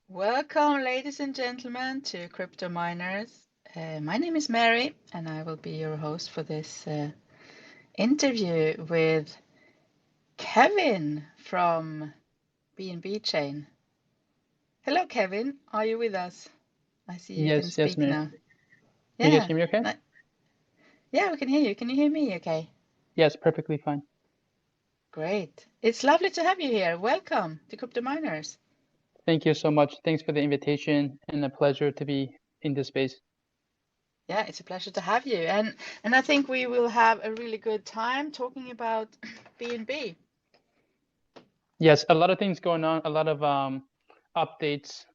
Welcome, ladies and gentlemen, to Crypto Miners. My name is Mary, and I will be your host for this interview with Kevin from BNB Chain. Hello, Kevin. Are you with us? I see you can Yes, speak Mary. now. Can you guys Yeah, hear me okay? yeah, we can hear you. Can you hear me okay? Yes, perfectly fine. Great. It's lovely to have you here. Welcome to Crypto Miners. Thank you so much. Thanks for the invitation and a pleasure to be in this space. Yeah, it's a pleasure to have you. And I think we will have a really good time talking about BNB. Yes, a lot of things going on, a lot of updates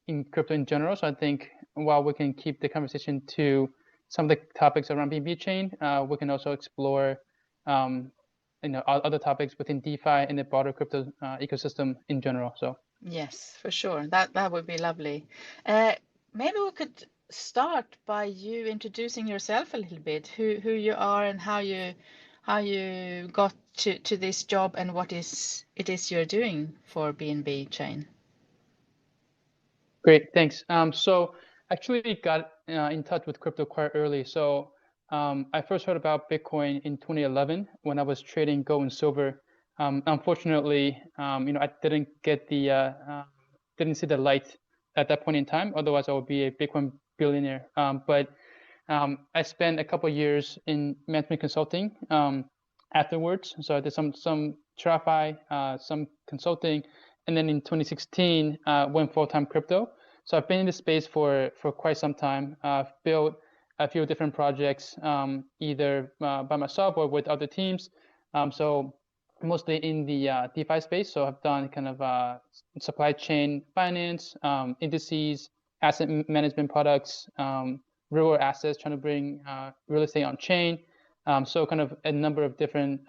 in crypto in general. So I think while we can keep the conversation to some of the topics around BNB Chain, we can also explore other topics within DeFi and the broader crypto ecosystem in general. So Yes, for sure. That would be lovely. Uh, Maybe we could start by you introducing yourself a little bit, who you are and how you got to this job and what it is you're doing for BNB Chain. great, thanks. So actually got in touch with crypto quite early. So I first heard about Bitcoin in 2011 when I was trading gold and silver. Unfortunately, I didn't get didn't see the light at that point in time. Otherwise, I would be a Bitcoin billionaire. But I spent a couple of years in management consulting afterwards. So I did some TradFi, some consulting, and then in 2016 went full-time crypto. So I've been in this space for quite some time. I've built a few different projects, either by myself or with other teams. So mostly in the DeFi space. So I've done kind of supply chain finance, indices, asset management products, real assets, trying to bring real estate on chain. So kind of a number of different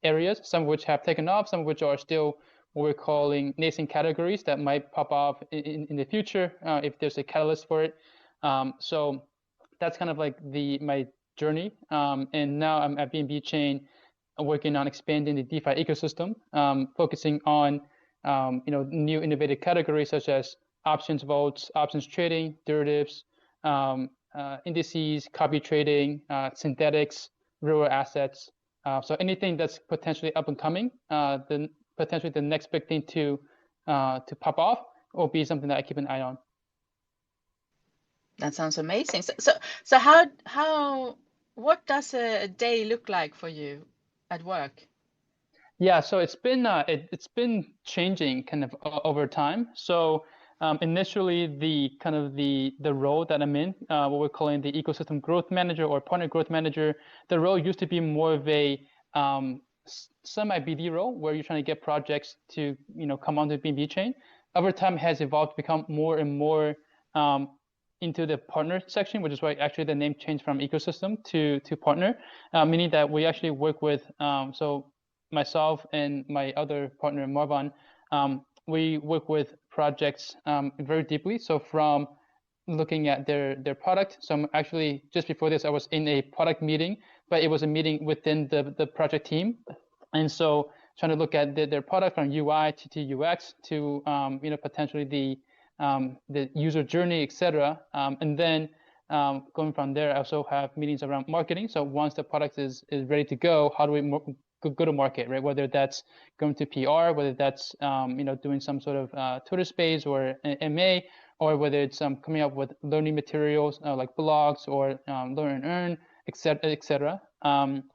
areas, some of which have taken off, some of which are still what we're calling nascent categories that might pop off in the future if there's a catalyst for it. So that's kind of like my journey. And now I'm at BNB Chain working on expanding the DeFi ecosystem, focusing on new innovative categories such as options vaults, options trading, derivatives, indices, copy trading, synthetics, real assets. So anything that's potentially up and coming, then potentially the next big thing to pop off will be something that I keep an eye on. That sounds amazing. So how what does a day look like for you at work? Yeah, so it's been changing kind of over time. So initially, the role that I'm in, what we're calling the ecosystem growth manager or partner growth manager, the role used to be more of a semi BD role where you're trying to get projects to come onto BNB chain. Over time, has evolved to become more and more into the partner section, which is why actually the name changed from ecosystem to partner, meaning that we actually work with so myself and my other partner Marwan, we work with projects very deeply. So from looking at their product. So I'm actually just before this, I was in a product meeting, but it was a meeting within the project team, and so trying to look at their product from UI to UX to potentially the user journey, etc. And then going from there, I also have meetings around marketing. So once the product is ready to go, how do we go to market, right? Whether that's going to PR, whether that's doing some sort of Twitter space or MA, or whether it's coming up with learning materials like blogs or learn and earn, etc., etc.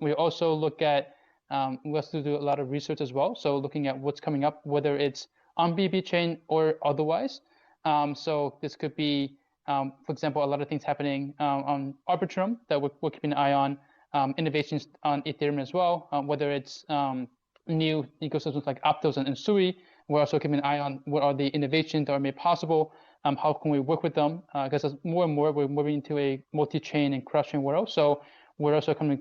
We also look at we also do a lot of research as well. So looking at what's coming up, whether it's on BB chain or otherwise. So this could be, for example, a lot of things happening on Arbitrum that we're keeping an eye on. Innovations on Ethereum as well, whether it's new ecosystems like Aptos and Sui. We're also keeping an eye on what are the innovations that are made possible. How can we work with them? Because more and more we're moving into a multi-chain and cross-chain world. So we're also coming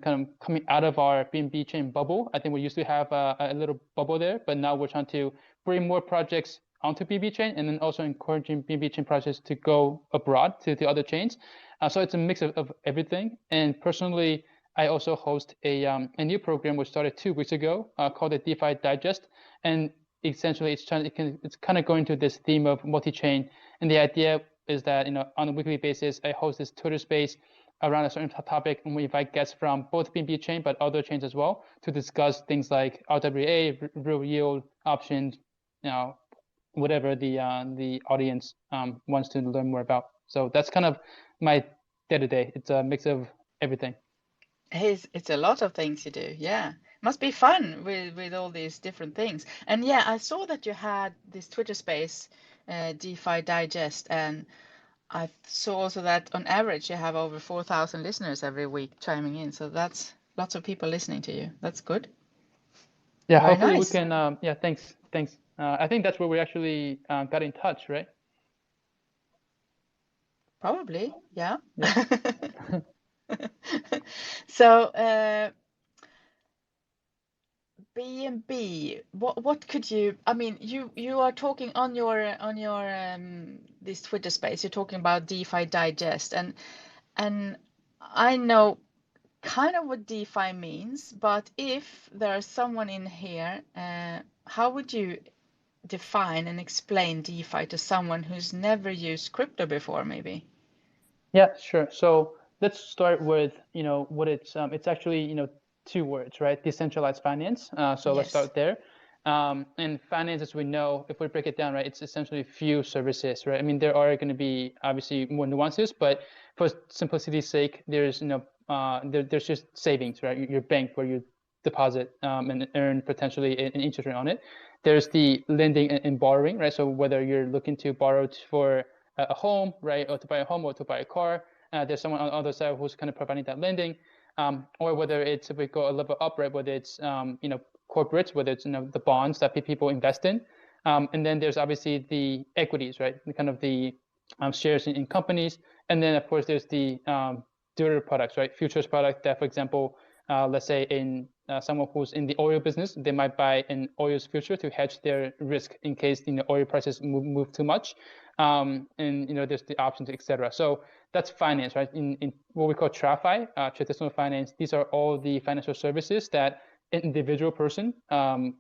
out of our BNB chain bubble. I think we used to have a little bubble there, but now we're trying to bring more projects onto BNB chain and then also encouraging BNB chain projects to go abroad to the other chains. So it's a mix of everything. And personally, I also host a new program which started 2 weeks ago called the DeFi Digest. And essentially it's kind of going to this theme of multi-chain, and the idea is that on a weekly basis I host this Twitter space around a certain topic, and we invite guests from both BNB Chain but other chains as well to discuss things like RWA, real yield, options, whatever the audience wants to learn more about. So that's kind of my day-to-day. It's a mix of everything. It's a lot of things you do. Yeah. Must be fun with all these different things. And yeah, I saw that you had this Twitter space, DeFi Digest, and I saw also that on average you have over 4,000 listeners every week chiming in. So that's lots of people listening to you. That's good. Yeah, Very hopefully nice. we can. Yeah, thanks. I think that's where we actually got in touch, right? Probably, yeah. Yeah. So BNB, what could you? I mean, you are talking on your this Twitter space. You're talking about DeFi Digest, and I know kind of what DeFi means, but if there's someone in here, how would you define and explain DeFi to someone who's never used crypto before, maybe? Yeah, sure. So let's start with what it's actually two words, right? Decentralized finance. So let's Yes. start there. And finance, as we know, if we break it down, right, it's essentially few services, right? I mean, there are going to be obviously more nuances, but for simplicity's sake, there's there's just savings, right? Your bank where you deposit and earn potentially an interest rate on it. There's the lending and borrowing, right? So whether you're looking to borrow for a home, right, or to buy a home or to buy a car, there's someone on the other side who's kind of providing that lending, or whether it's, if we go a level up, right, whether it's corporates, whether it's the bonds that people invest in, and then there's obviously the equities, right, kind of the shares in companies, and then of course there's the derivative products, right, futures product that, for example, let's say in someone who's in the oil business, they might buy an oil future to hedge their risk in case oil prices move too much, and there's the options, etc. So that's finance, right? In what we call TradFi, traditional finance. These are all the financial services that an individual person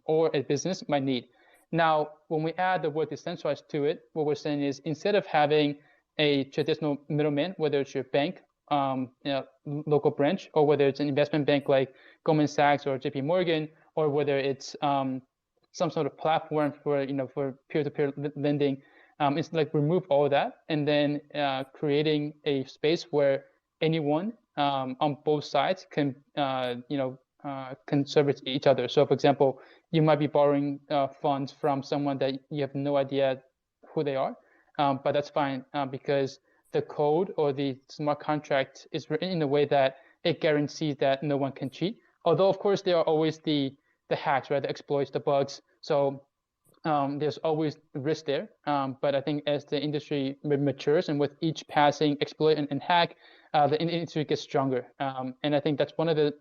or a business might need. Now, when we add the word decentralized to it, what we're saying is instead of having a traditional middleman, whether it's your bank, local branch, or whether it's an investment bank like Goldman Sachs or JP Morgan, or whether it's some sort of platform for for peer-to-peer lending, it's like remove all that and then creating a space where anyone on both sides can can service each other. So, for example, you might be borrowing funds from someone that you have no idea who they are, but that's fine because the code or the smart contract is written in a way that it guarantees that no one can cheat. Although, of course, there are always the hacks, right? The exploits, the bugs. So there's always risk there. But I think as the industry matures and with each passing exploit and hack, the industry gets stronger. And I think that's one of the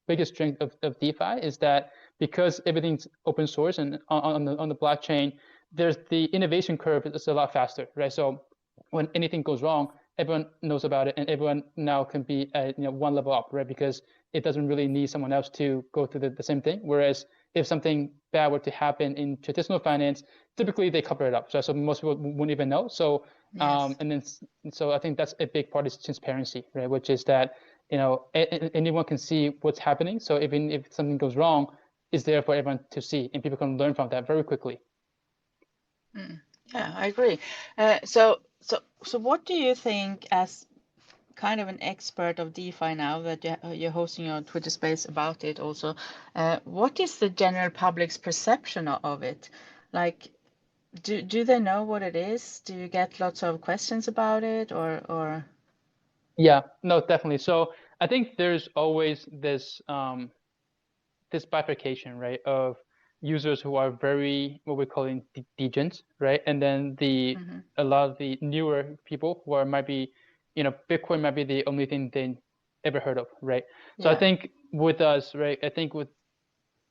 biggest strength of DeFi is that because everything's open source and on the blockchain, there's the innovation curve is a lot faster, right? So when anything goes wrong, everyone knows about it, and everyone now can be one level up, right? Because it doesn't really need someone else to go through the same thing. Whereas if something bad were to happen in traditional finance, typically they cover it up, so most people wouldn't even know. So Yes. and then so I think that's a big part is transparency, right? Which is that anyone can see what's happening. So even if something goes wrong, it's there for everyone to see, and people can learn from that very quickly. Yeah, I agree. So what do you think, as kind of an expert of DeFi now that you're hosting your Twitter space about it also, what is the general public's perception of it? Like, do they know what it is? Do you get lots of questions about it or? Yeah, no, definitely. So I think there's always this this bifurcation, right, of users who are very what we're calling degens, right, and then a lot of the newer people who are might be, Bitcoin might be the only thing they ever heard of, right? So I think with us, right, I think with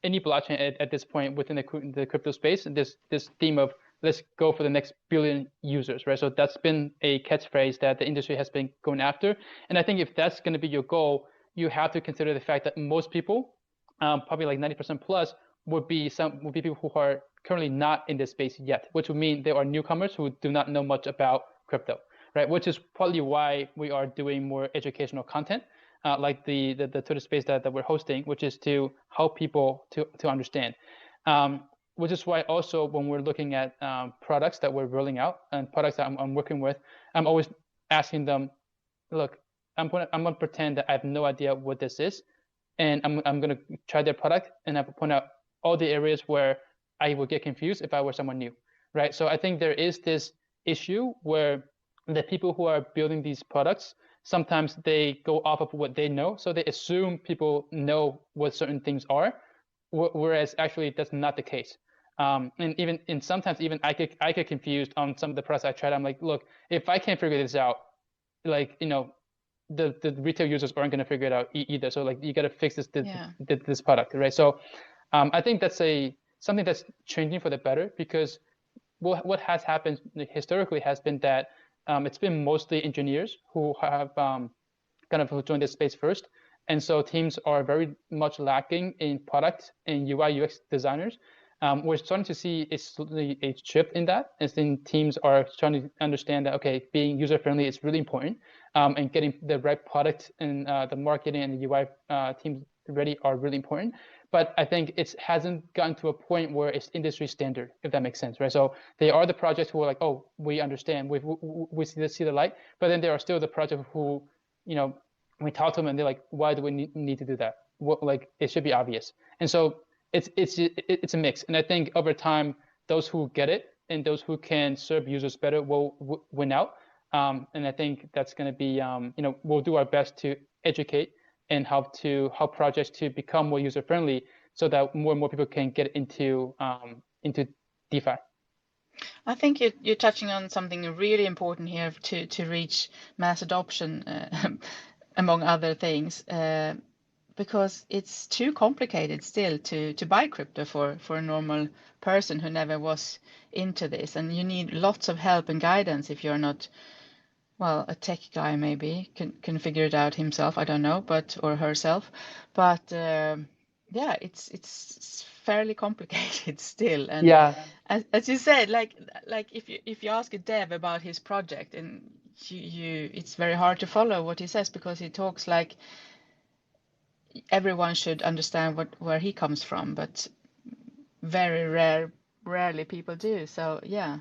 any blockchain at this point within the crypto space, this theme of let's go for the next billion users, right? So that's been a catchphrase that the industry has been going after, and I think if that's going to be your goal, you have to consider the fact that most people, probably like 90% plus, would be people who are currently not in this space yet, which would mean there are newcomers who do not know much about crypto, right? Which is probably why we are doing more educational content, like the Twitter space that we're hosting, which is to help people to understand. Which is why also when we're looking at products that we're rolling out and products that I'm working with, I'm always asking them, look, I'm gonna pretend that I have no idea what this is, and I'm gonna try their product, and I point out all the areas where I would get confused if I were someone new, right? So I think there is this issue where the people who are building these products, sometimes they go off of what they know, so they assume people know what certain things are, whereas actually that's not the case. And sometimes even I get confused on some of the products I tried. I'm like, look, if I can't figure this out, like, the retail users aren't going to figure it out either. So like, you got to fix this product, right? So I think that's something that's changing for the better, because what has happened historically has been that it's been mostly engineers who have kind of joined this space first. And so teams are very much lacking in product and UI UX designers. We're starting to see a shift in that, as in teams are trying to understand that, okay, being user-friendly is really important, and getting the right product and the marketing and the UI teams ready are really important. But I think it hasn't gotten to a point where it's industry standard, if that makes sense, right? So they are the projects who are like, oh, we understand, we see the light, but then there are still the projects who, we talk to them and they're like, why do we need to do that? Like, it should be obvious. And so it's a mix. And I think over time, those who get it and those who can serve users better will win out. And I think that's going to be, we'll do our best to educate and help projects to become more user friendly, so that more and more people can get into DeFi. I think you're touching on something really important here to reach mass adoption, among other things, because it's too complicated still to buy crypto for a normal person who never was into this, and you need lots of help and guidance if you're not, well, a tech guy maybe can figure it out himself, I don't know, or herself, but yeah, it's fairly complicated still. And yeah, as you said, like if you ask a dev about his project, and it's very hard to follow what he says, because he talks like everyone should understand where he comes from, but very rarely people do. So yeah,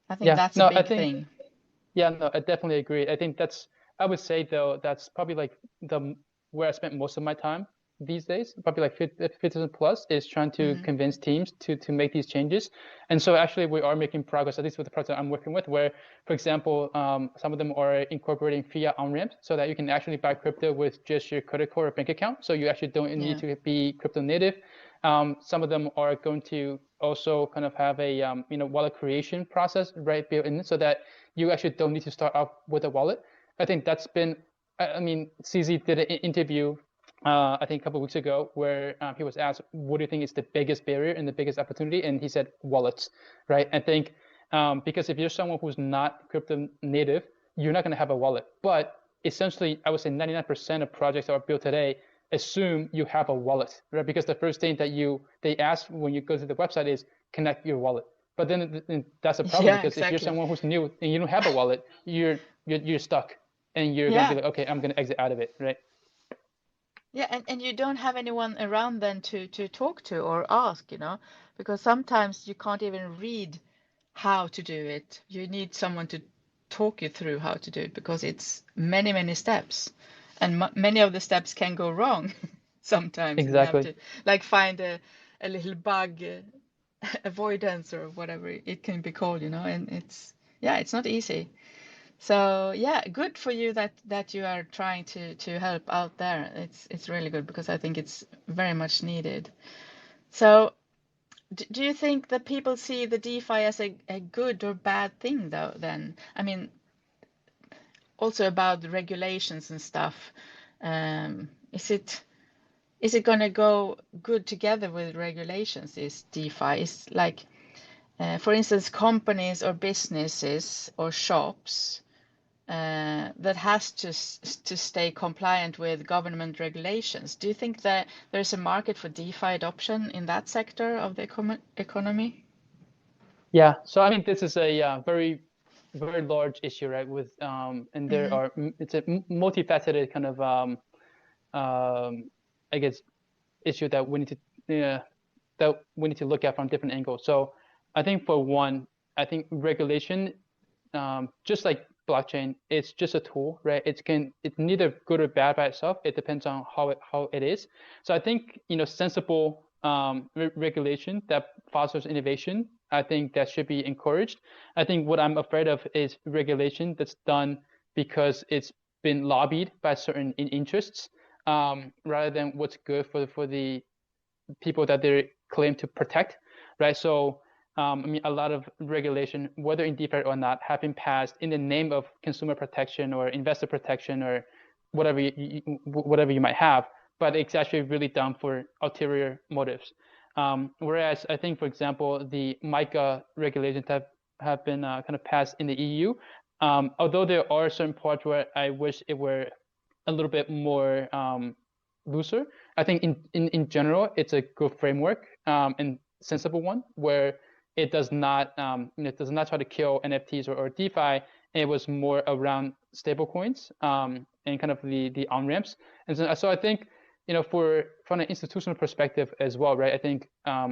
I think that's a big thing. Yeah, no, I definitely agree. I think I would say though, that's probably like where I spent most of my time these days, probably like 50% plus, is trying to convince teams to make these changes. And so actually we are making progress, at least with the project I'm working with, where, for example, some of them are incorporating fiat on-ramps so that you can actually buy crypto with just your credit card or bank account. So you actually don't need to be crypto native. Some of them are going to also kind of have a wallet creation process right built in, so that you actually don't need to start off with a wallet. I think that's been, I mean, CZ did an interview, I think a couple of weeks ago, where he was asked, what do you think is the biggest barrier and the biggest opportunity? And he said wallets, right? I think because if you're someone who's not crypto native, you're not going to have a wallet. But essentially, I would say 99% of projects that are built today assume you have a wallet, right? Because the first thing that they ask when you go to the website is connect your wallet. But then that's a problem, because if you're someone who's new and you don't have a wallet, you're stuck, and you're going to be like, okay, I'm going to exit out of it, right? Yeah, and you don't have anyone around then to talk to or ask, because sometimes you can't even read how to do it. You need someone to talk you through how to do it, because it's many, many steps, and many of the steps can go wrong sometimes. Exactly. And you have to like find a little bug avoidance or whatever it can be called, and it's not easy. So yeah, good for you that you are trying to help out there. It's really good, because I think it's very much needed. So do you think that people see the DeFi as a good or bad thing though then? I mean, also about the regulations and stuff. Is it gonna go good together with regulations, is DeFi? Is for instance, companies or businesses or shops, that has to stay compliant with government regulations. Do you think that there's a market for DeFi adoption in that sector of the economy? Yeah, so I mean, this is a very, very large issue, right? With and there are it's a multifaceted kind of I guess issue that we need to look at from different angles. So I think for one, I think regulation, just like blockchain, it's just a tool, right? It's neither good or bad by itself. It depends on how it is. So I think sensible regulation that fosters innovation, I think that should be encouraged. I think what I'm afraid of is regulation that's done because it's been lobbied by certain interests, rather than what's good for the people that they claim to protect, right? So I mean, a lot of regulation, whether in DeFi or not, have been passed in the name of consumer protection or investor protection or whatever you might have, but it's actually really done for ulterior motives. Whereas I think, for example, the MiCA regulations have been kind of passed in the EU. Although there are certain parts where I wish it were a little bit more looser, I think in general, it's a good framework, and sensible one where it does not try to kill NFTs or DeFi. It was more around stablecoins, and kind of the on ramps. And so I think from an institutional perspective as well, right? I think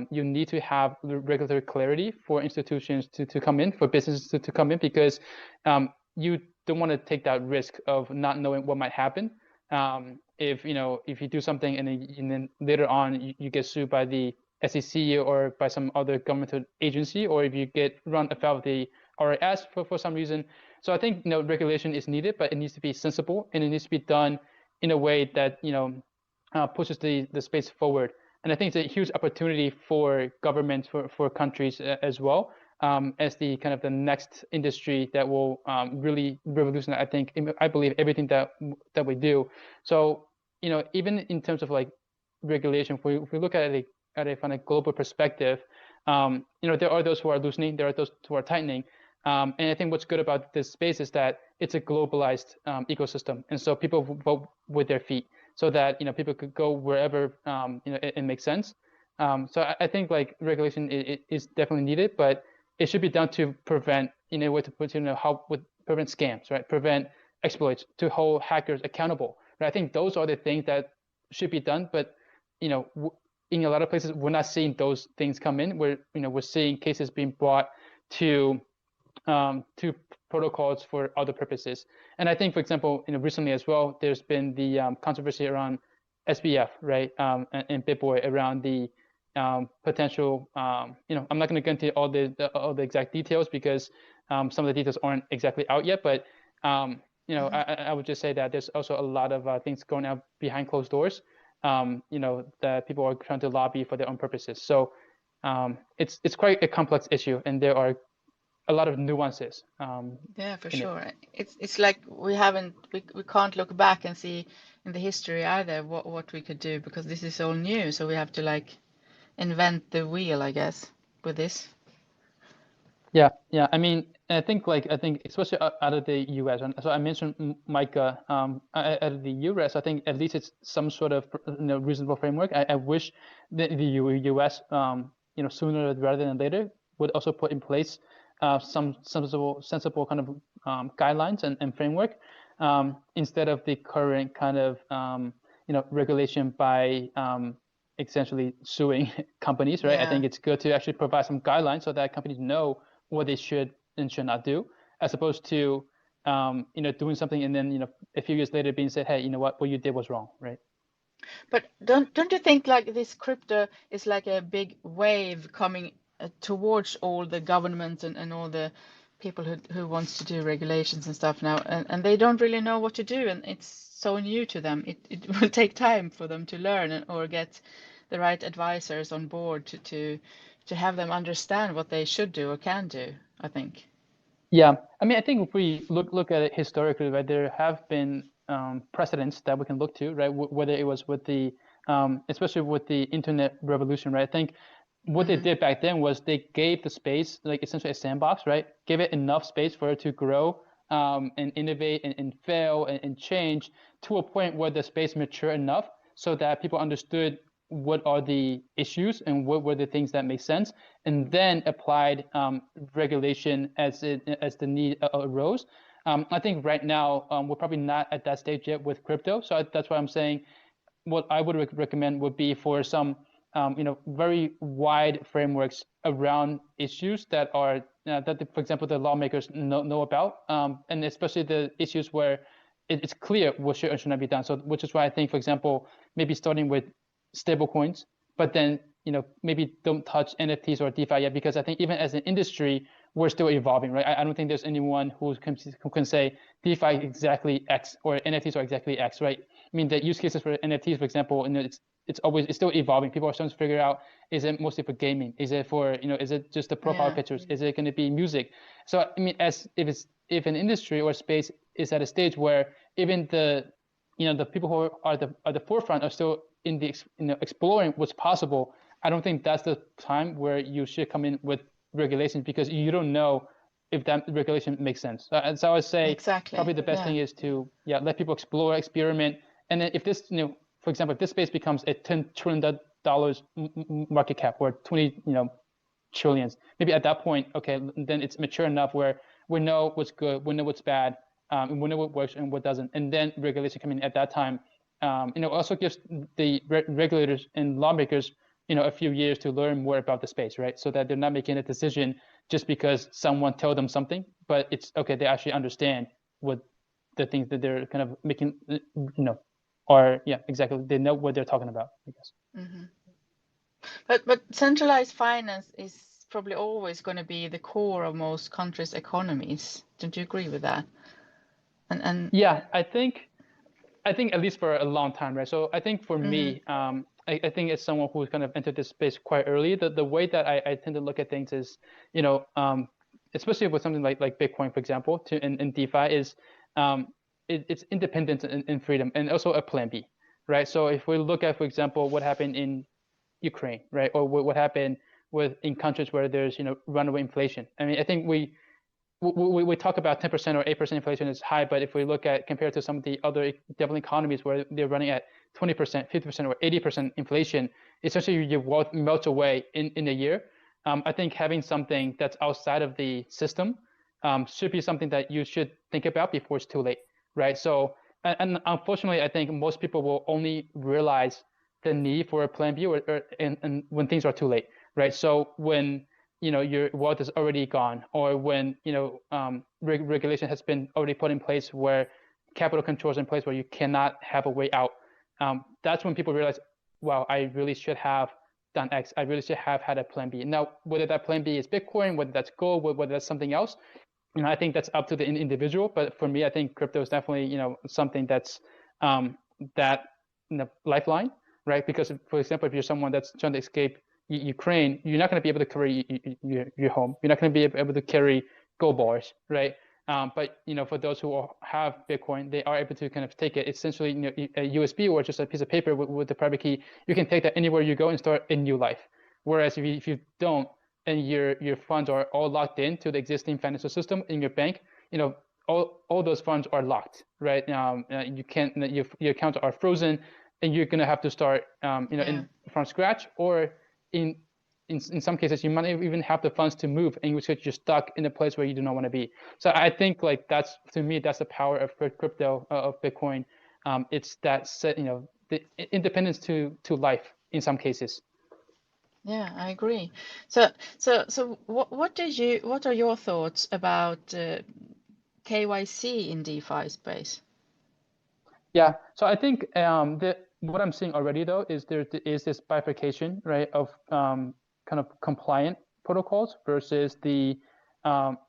you need to have regulatory clarity for institutions to come in, for businesses to come in, because you don't want to take that risk of not knowing what might happen. If you do something and then later on you get sued by the SEC or by some other governmental agency, or if you get run afoul of the RIS for some reason. So I think regulation is needed, but it needs to be sensible and it needs to be done in a way that pushes the space forward. And I think it's a huge opportunity for governments, for countries as well, as the kind of the next industry that will really revolutionize, I believe, everything that we do. So even in terms of like regulation, if we look at it from a global perspective, there are those who are loosening, there are those who are tightening. And I think what's good about this space is that it's a globalized ecosystem, and so people vote with their feet, so that people could go wherever it makes sense. So I think like regulation is definitely needed, but it should be done to prevent, prevent scams, right? Prevent exploits, to hold hackers accountable. Right? I think those are the things that should be done, but in a lot of places we're not seeing those things come in. We're seeing cases being brought to protocols for other purposes. And I think, for example, recently as well, there's been the controversy around SBF, right, and BitBoy, around the potential. I'm not going to go into all the exact details, because some of the details aren't exactly out yet. But I would just say that there's also a lot of things going on behind closed doors. That people are trying to lobby for their own purposes. So it's quite a complex issue, and there are a lot of nuances. Yeah, for sure. It's like we can't look back and see in the history either what we could do, because this is all new. So we have to like invent the wheel, I guess, with this. Yeah. I mean, I think especially out of the US, and so I mentioned MiCA, out of the US. I think at least it's some sort of reasonable framework. I wish the US sooner rather than later would also put in place some sensible kind of guidelines and framework, instead of the current kind of regulation by essentially suing companies, right? I think it's good to actually provide some guidelines so that companies know what they should and should not do, as opposed to doing something and then a few years later being said, hey, what you did was wrong, right? But don't you think like this crypto is like a big wave coming towards all the governments and all the people who wants to do regulations and stuff now, and they don't really know what to do, and it's so new to them. It will take time for them to learn or get the right advisors on board to have them understand what they should do or can do, I think. Yeah, I mean, I think if we look at it historically, right, there have been precedents that we can look to, right? Whether it was with the, especially with the internet revolution, right? I think what they did back then was they gave the space, like essentially a sandbox, right? Give it enough space for it to grow and innovate and fail and change to a point where the space mature enough so that people understood what are the issues and what were the things that make sense, and then applied regulation as the need arose. I think right now we're probably not at that stage yet with crypto, so that's why I'm saying what I would recommend would be for some very wide frameworks around issues that are for example, the lawmakers know about, and especially the issues where it's clear what should or should not be done. So, which is why I think, for example, maybe starting with stable coins, but then maybe don't touch NFTs or DeFi yet, because I think even as an industry, we're still evolving, right? I don't think there's anyone who can say DeFi exactly X or NFTs are exactly X, right? I mean, the use cases for NFTs, for example, it's still evolving. People are starting to figure out, is it mostly for gaming? Is it for, is it just the profile pictures? Is it going to be music? So, I mean, if an industry or space is at a stage where even the people who are the forefront are still in the exploring what's possible, I don't think that's the time where you should come in with regulations, because you don't know if that regulation makes sense. And so I would say probably the best thing is to let people explore, experiment, and then if this for example, if this space becomes a $10 trillion market cap or 20 trillions, maybe at that point, okay, then it's mature enough where we know what's good, we know what's bad, and we know what works and what doesn't, and then regulation coming in at that time. Also gives the regulators and lawmakers a few years to learn more about the space, right? So that they're not making a decision just because someone told them something, but it's okay, they actually understand what the things that they're kind of making, or exactly, they know what they're talking about, I guess. But centralized finance is probably always going to be the core of most countries' economies. Don't you agree with that? And yeah, I think at least for a long time, right? So I think for me, I think as someone who's kind of entered this space quite early, the way that I tend to look at things is, especially with something like Bitcoin, for example, in DeFi is it's independence and freedom, and also a plan B, right? So if we look at, for example, what happened in Ukraine, right, or what happened in countries where there's runaway inflation. I mean, I think we talk about 10% or 8% inflation is high, but if we look at compared to some of the other developing economies where they're running at 20%, 50%, or 80% inflation, essentially your wealth melts away in a year. I think having something that's outside of the system should be something that you should think about before it's too late, right? So, and unfortunately, I think most people will only realize the need for a plan B and when things are too late, right? So when your wealth is already gone, or when regulation has been already put in place where capital controls in place where you cannot have a way out, that's when people realize, wow, I really should have done X. I really should have had a plan B. Now, whether that plan B is Bitcoin, whether that's gold, whether that's something else, I think that's up to the individual. But for me, I think crypto is definitely something that's that lifeline, right? Because for example, if you're someone that's trying to escape Ukraine, you're not going to be able to carry your home. You're not going to be able to carry gold bars, right? But for those who have Bitcoin, they are able to kind of take it. It's essentially a USB or just a piece of paper with the private key. You can take that anywhere you go and start a new life. Whereas if you don't, and your funds are all locked into the existing financial system in your bank, all those funds are locked, right? You can't, your accounts are frozen, and you're going to have to start from scratch, or in some cases you might even have the funds to move, and you're stuck in a place where you do not want to be. So I think that's, to me, that's the power of crypto, of Bitcoin. It's that the independence to life in some cases. Yeah, I agree. So what are your thoughts about KYC in DeFi space? Yeah, so I think what I'm seeing already though is there is this bifurcation, right, of kind of compliant protocols versus the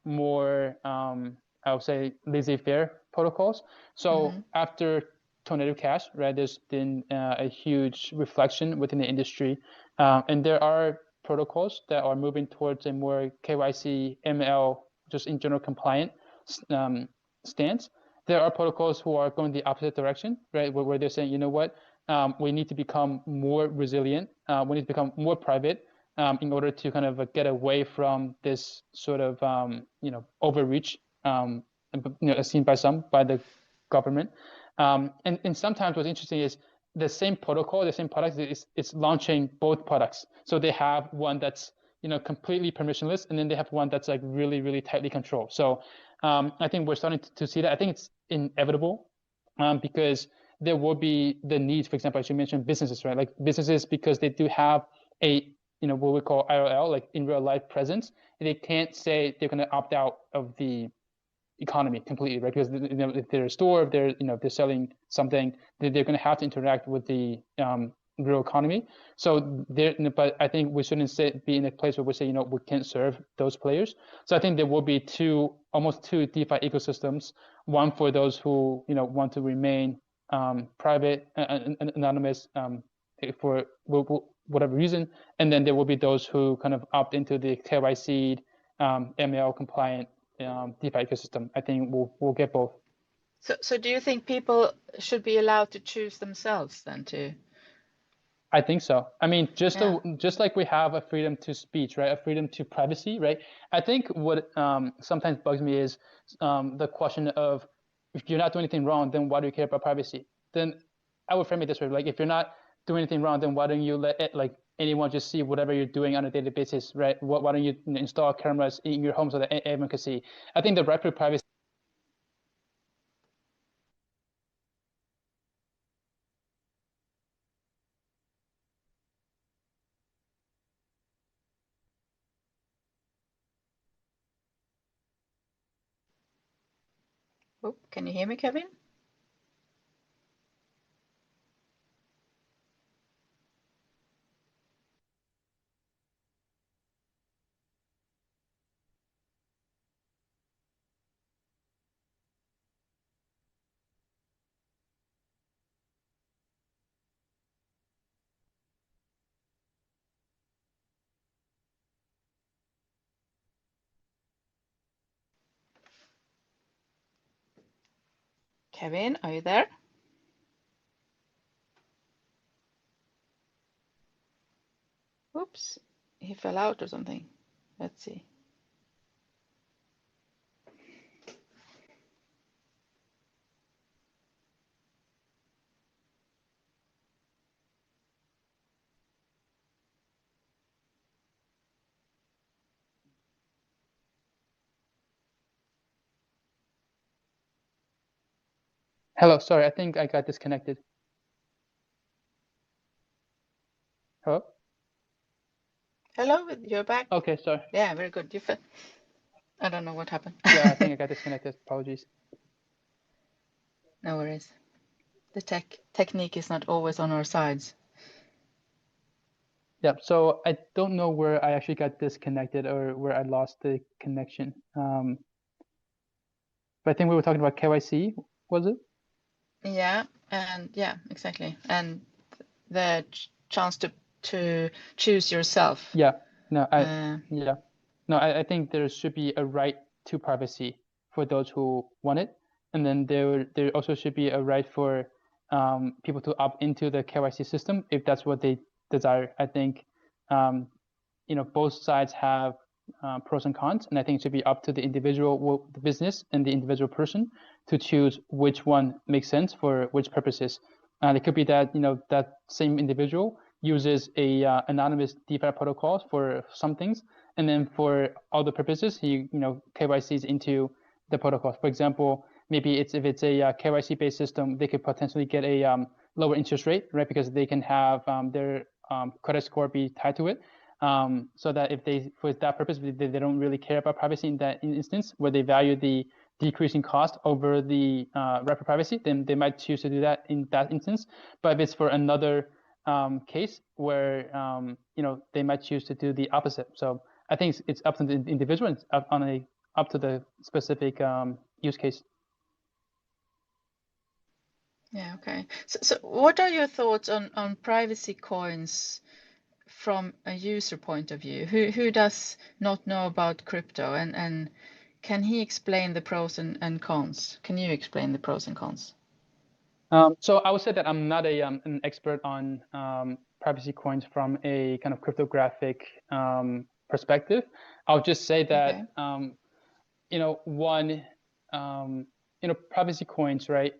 more I would say laissez-faire protocols. So after Tornado Cash, right, there's been a huge reflection within the industry, and there are protocols that are moving towards a more KYC, ML, just in general compliant stance. There are protocols who are going the opposite direction, right, where they're saying, you know what, we need to become more resilient, we need to become more private in order to kind of get away from this sort of overreach as seen by the government. And sometimes what's interesting is the same protocol, the same product is launching both products. So they have one that's completely permissionless, and then they have one that's like really, really tightly controlled. So I think we're starting to see that. I think it's inevitable because there will be the need, for example, as you mentioned, businesses, right? Like businesses, because they do have a what we call IRL, like in real life presence. They can't say they're going to opt out of the economy completely, right? Because if they're a store, if they're selling something, they're going to have to interact with the real economy. So but I think we shouldn't be in a place where we say we can't serve those players. So I think there will be almost two DeFi ecosystems. One for those who want to remain private and anonymous for whatever reason, and then there will be those who kind of opt into the KYC ML compliant DeFi ecosystem. I think we'll get both. So do you think people should be allowed to choose themselves then too? I think so. I mean, just like we have a freedom to speech, right? A freedom to privacy, right? I think what sometimes bugs me is the question of, if you're not doing anything wrong, then why do you care about privacy? Then I would frame it this way: like, if you're not doing anything wrong, then why don't you let anyone just see whatever you're doing on a daily basis, right? Why don't you install cameras in your home so that everyone can see? I think the right to privacy. Oh, can you hear me, Kevin? Kevin, are you there? Oops, he fell out or something. Let's see. Hello, sorry, I think I got disconnected. Hello? Hello, you're back. Okay, sorry. Yeah, very good. I don't know what happened. Yeah, I think I got disconnected. Apologies. No worries. The technique is not always on our sides. Yeah, so I don't know where I actually got disconnected or where I lost the connection. But I think we were talking about KYC, was it? Yeah, and yeah, exactly. And the chance to choose yourself. Yeah. No, I think there should be a right to privacy for those who want it, and then there also should be a right for people to opt into the KYC system if that's what they desire. I think both sides have pros and cons, and I think it should be up to the individual, the business, and the individual person to choose which one makes sense for which purposes. And it could be that that same individual uses a anonymous DeFi protocols for some things, and then for other purposes, he KYCs into the protocols. For example, maybe if it's a KYC based system, they could potentially get a lower interest rate, right? Because they can have their credit score be tied to it. So that if for that purpose, they don't really care about privacy in that instance, where they value the decreasing cost over the right for privacy, then they might choose to do that in that instance. But if it's for another case where they might choose to do the opposite. So I think it's up to the individual, and it's up to the specific use case. Yeah, okay. So what are your thoughts on privacy coins from a user point of view? Who does not know about crypto, and can he explain the pros and cons? Can you explain the pros and cons? So I would say that I'm not an expert on privacy coins from a kind of cryptographic perspective. I'll just say that Okay. one, privacy coins, right?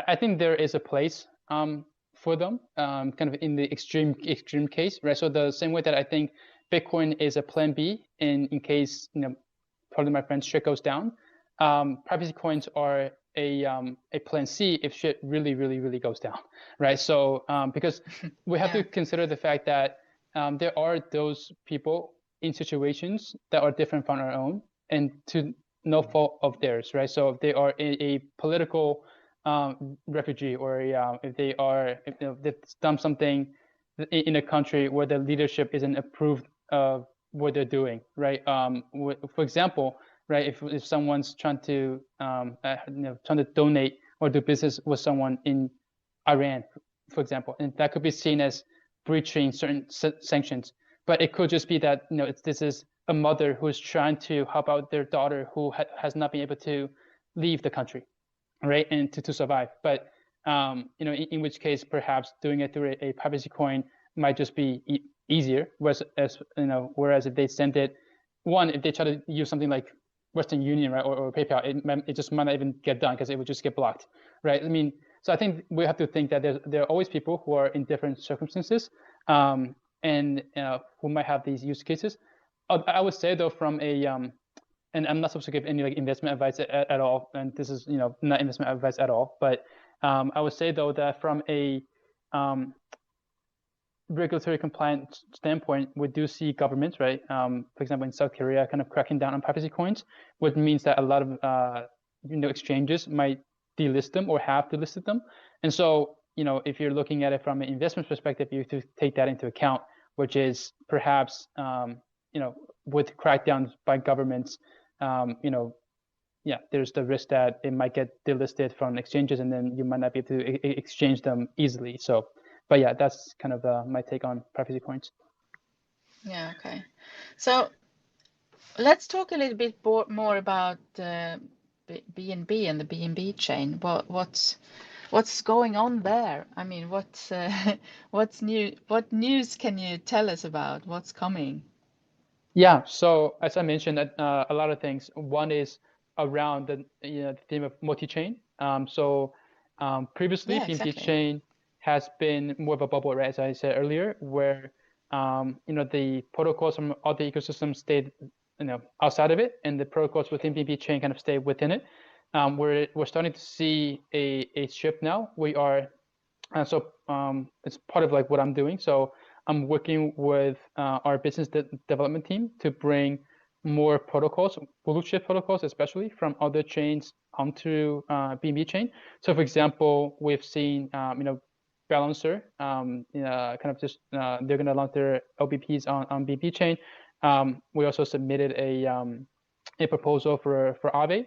I think there is a place for them, kind of in the extreme case, right? So the same way that I think Bitcoin is a plan B in case, probably my friend's shit goes down. Privacy coins are a plan C if shit really, really, really goes down, right? So because we have to consider the fact that there are those people in situations that are different from our own, and to no fault of theirs, right? So if they are a political refugee, or if they've done something in a country where the leadership isn't approved of what they're doing, right? For example, right, if someone's trying to donate or do business with someone in Iran, for example, and that could be seen as breaching certain sanctions, but it could just be that this is a mother who is trying to help out their daughter who has not been able to leave the country, right, and to survive. But in which case perhaps doing it through a privacy coin might just be easier. Whereas if they send it, if they try to use something like Western Union, right, or PayPal, it just might not even get done because it would just get blocked, right? I mean, so I think we have to think that there are always people who are in different circumstances, and who might have these use cases. I would say though, from a and I'm not supposed to give any investment advice at all, and this is not investment advice at all, but I would say though that from a regulatory compliance standpoint, we do see governments, right? For example, in South Korea, kind of cracking down on privacy coins, which means that a lot of exchanges might delist them or have delisted them. And so, if you're looking at it from an investment perspective, you have to take that into account, which is perhaps with crackdowns by governments, there's the risk that it might get delisted from exchanges, and then you might not be able to exchange them easily. So. But yeah, that's kind of my take on privacy coins. Yeah, okay. So let's talk a little bit more about BNB and the BNB chain. What's going on there? I mean, what's new? What news can you tell us about? What's coming? Yeah, so as I mentioned, a lot of things. One is around the theme of multi-chain. Previously, BNB Chain has been more of a bubble, right? As I said earlier, where the protocols from all the ecosystems stayed outside of it, and the protocols within BNB Chain kind of stay within it. We're starting to see a shift now. We are it's part of what I'm doing. So I'm working with our business development team to bring more protocols, blue chip protocols, especially from other chains onto BNB Chain. So for example, we've seen Balancer kind of just they're going to launch their LBPs on BNB Chain. We also submitted a proposal for Aave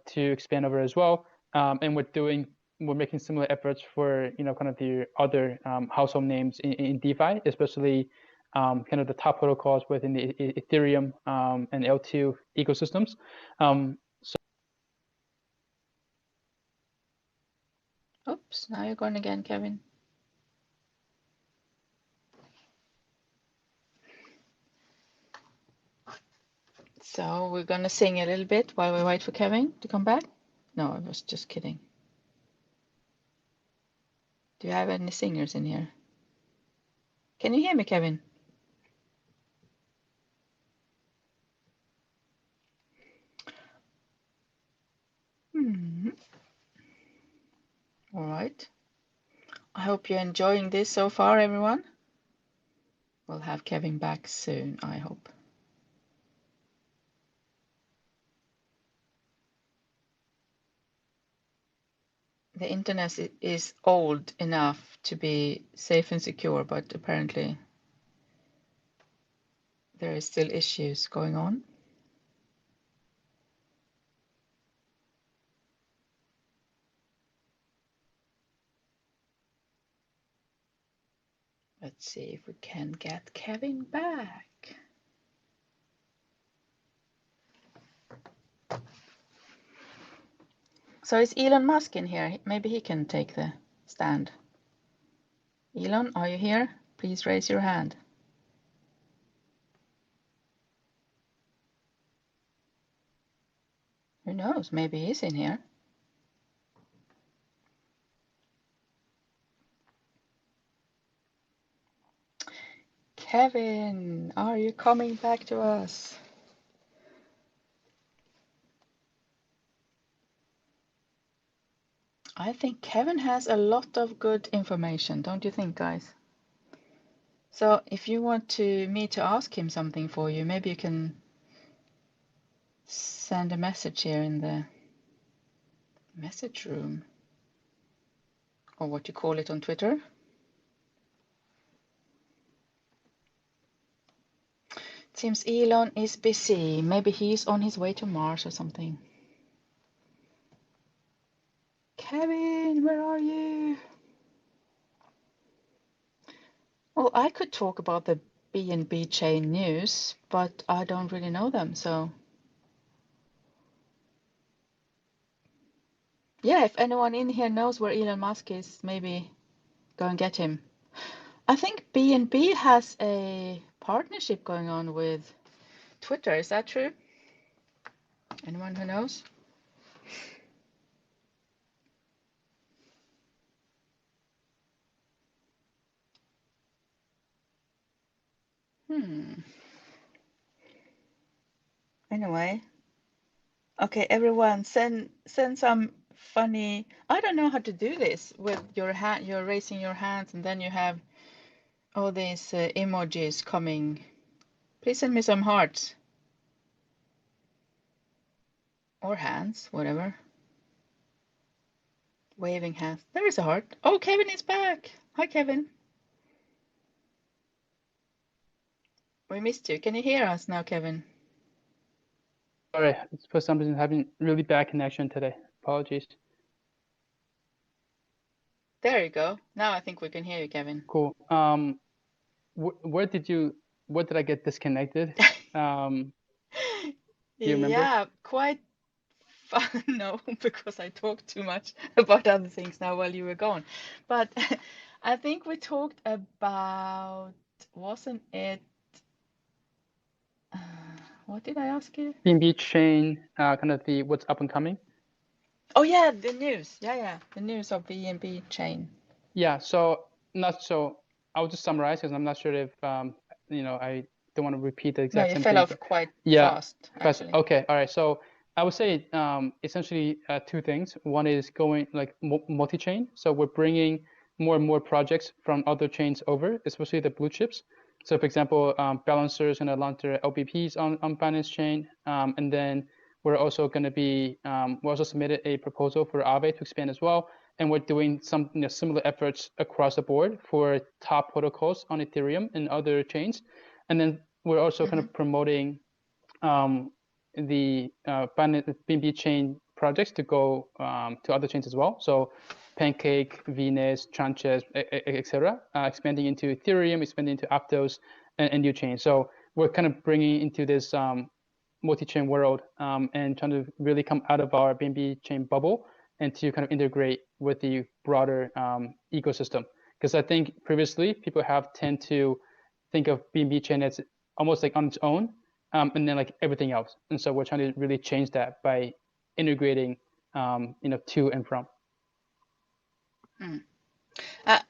to expand over as well, and we're making similar efforts for kind of the other household names in DeFi, especially kind of the top protocols within the Ethereum and L2 ecosystems. Oops, now you're going again, Kevin. So we're going to sing a little bit while we wait for Kevin to come back. No, I was just kidding. Do you have any singers in here? Can you hear me, Kevin? All right. I hope you're enjoying this so far, everyone. We'll have Kevin back soon, I hope. The internet is old enough to be safe and secure, but apparently there is still issues going on. Let's see if we can get Kevin back. So is Elon Musk in here? Maybe he can take the stand. Elon, are you here? Please raise your hand. Who knows? Maybe he's in here. Kevin, are you coming back to us? I think Kevin has a lot of good information, don't you think, guys? So if you want me to ask him something for you, maybe you can send a message here in the message room, or what you call it on Twitter. Seems Elon is busy. Maybe he's on his way to Mars or something. Kevin, where are you? Well, I could talk about the BNB Chain news, but I don't really know them, so yeah, if anyone in here knows where Elon Musk is, maybe go and get him. I think BNB has a partnership going on with Twitter. Is that true? Anyone who knows? Anyway, okay, everyone, send some funny. I don't know how to do this with your hand. You're raising your hands, and then you have all these emojis coming. Please send me some hearts or hands, whatever. Waving hands. There is a heart. Oh, Kevin is back. Hi, Kevin. We missed you. Can you hear us now, Kevin? Sorry, for some reason having really bad connection today. Apologies. There you go. Now I think we can hear you, Kevin. Cool. Where did I get disconnected? Do you remember? Yeah, quite fun. No, because I talked too much about other things now while you were gone. But I think we talked about, wasn't it? What did I ask you? BNB Chain, kind of the what's up and coming. Oh yeah, the news. Yeah, the news of BNB Chain. Yeah, I'll just summarize because I'm not sure if I don't want to repeat the exact No, you same fell thing. off quite Yeah, fast, actually. Okay, all right. So I would say essentially two things. One is going like multi-chain. So we're bringing more and more projects from other chains over, especially the blue chips. So for example, balancers going to launch their LPPs on Binance Chain, and then we're also going to be we also submitted a proposal for Aave to expand as well, and we're doing some similar efforts across the board for top protocols on Ethereum and other chains, and then we're also kind of promoting the BNB chain projects to go to other chains as well. So Pancake, Venus, Tranches, etc. Expanding into Ethereum, expanding into Aptos, and new chains. So we're kind of bringing into this multi-chain world and trying to really come out of our BNB chain bubble and to kind of integrate with the broader ecosystem. Because I think previously people have tend to think of BNB chain as almost like on its own, and then like everything else. And so we're trying to really change that by integrating, to and from.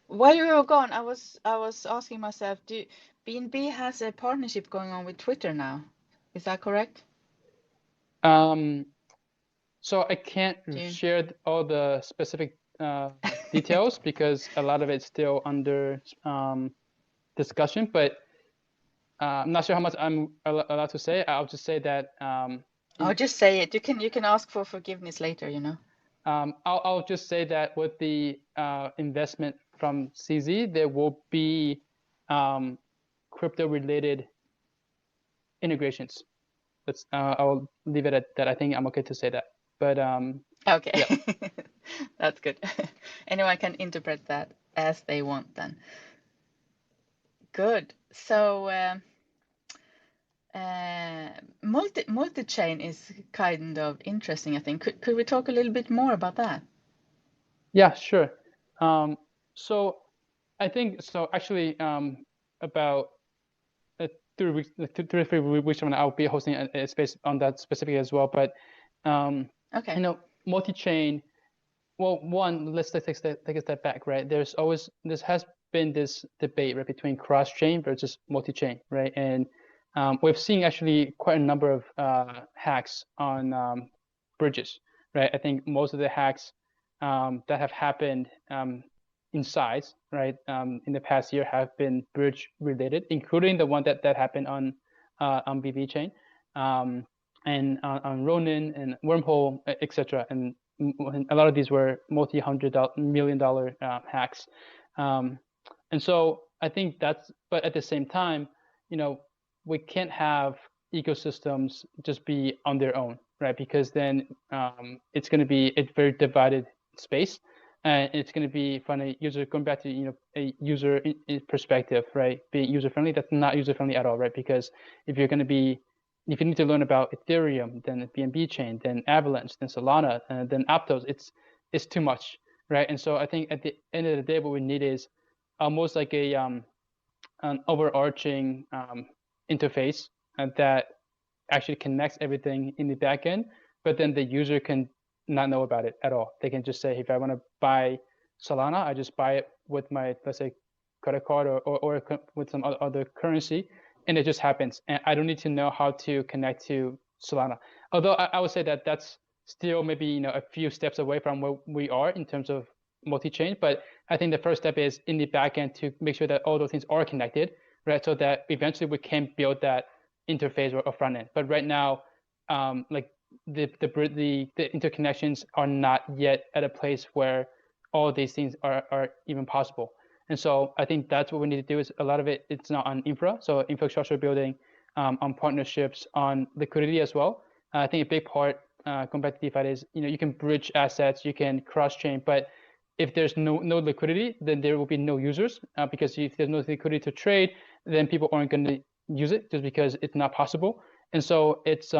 While you were gone, I was asking myself, do BNB has a partnership going on with Twitter now? Is that correct? So I can't share all the specific details because a lot of it's still under discussion, but I'm not sure how much I'm allowed to say. I'll just say that. I'll just say it. You can ask for forgiveness later, I'll just say that with the investment from CZ, there will be crypto-related integrations. I'll leave it at that. I think I'm okay to say that. But okay, yeah. That's good. Anyone can interpret that as they want then. Good. So multi-chain is kind of interesting, I think. Could we talk a little bit more about that? Yeah, sure. So I think so. Actually, about 3 weeks, 3 or 4 weeks from now, I'll be hosting a space on that specifically as well. But Okay. Multi-chain. Well, one, let's take a step back, right? There has been this debate, right, between cross-chain versus multi-chain, right? And we've seen actually quite a number of hacks on bridges, right? I think most of the hacks that have happened in size, right, in the past year have been bridge related, including the one that happened on BNB Chain, and on Ronin and Wormhole, etc. And a lot of these were multi-hundred-million-dollar hacks. And so I think but at the same time, we can't have ecosystems just be on their own, right? Because then it's going to be a very divided space, and it's going to be from a user, going back to a user perspective, right? Being user friendly, that's not user friendly at all, right? Because if you need to learn about Ethereum, then BNB Chain, then Avalanche, then Solana, then Aptos, it's too much, right? And so I think at the end of the day, what we need is almost like an overarching interface that actually connects everything in the backend, but then the user can not know about it at all. They can just say, if I want to buy Solana, I just buy it with my, let's say, credit card or with some other currency, and it just happens. And I don't need to know how to connect to Solana. Although I would say that that's still maybe a few steps away from where we are in terms of multi-chain. But I think the first step is in the backend to make sure that all those things are connected, right? So that eventually we can build that interface or front end. But right now, like the interconnections are not yet at a place where all these things are even possible. And so I think that's what we need to do. Is a lot of it's not on infra, so infrastructure building, on partnerships, on liquidity as well. I think a big part, going back to DeFi, is you can bridge assets, you can cross chain, but if there's no liquidity, then there will be no users, because if there's no liquidity to trade, then people aren't going to use it just because it's not possible. And so it's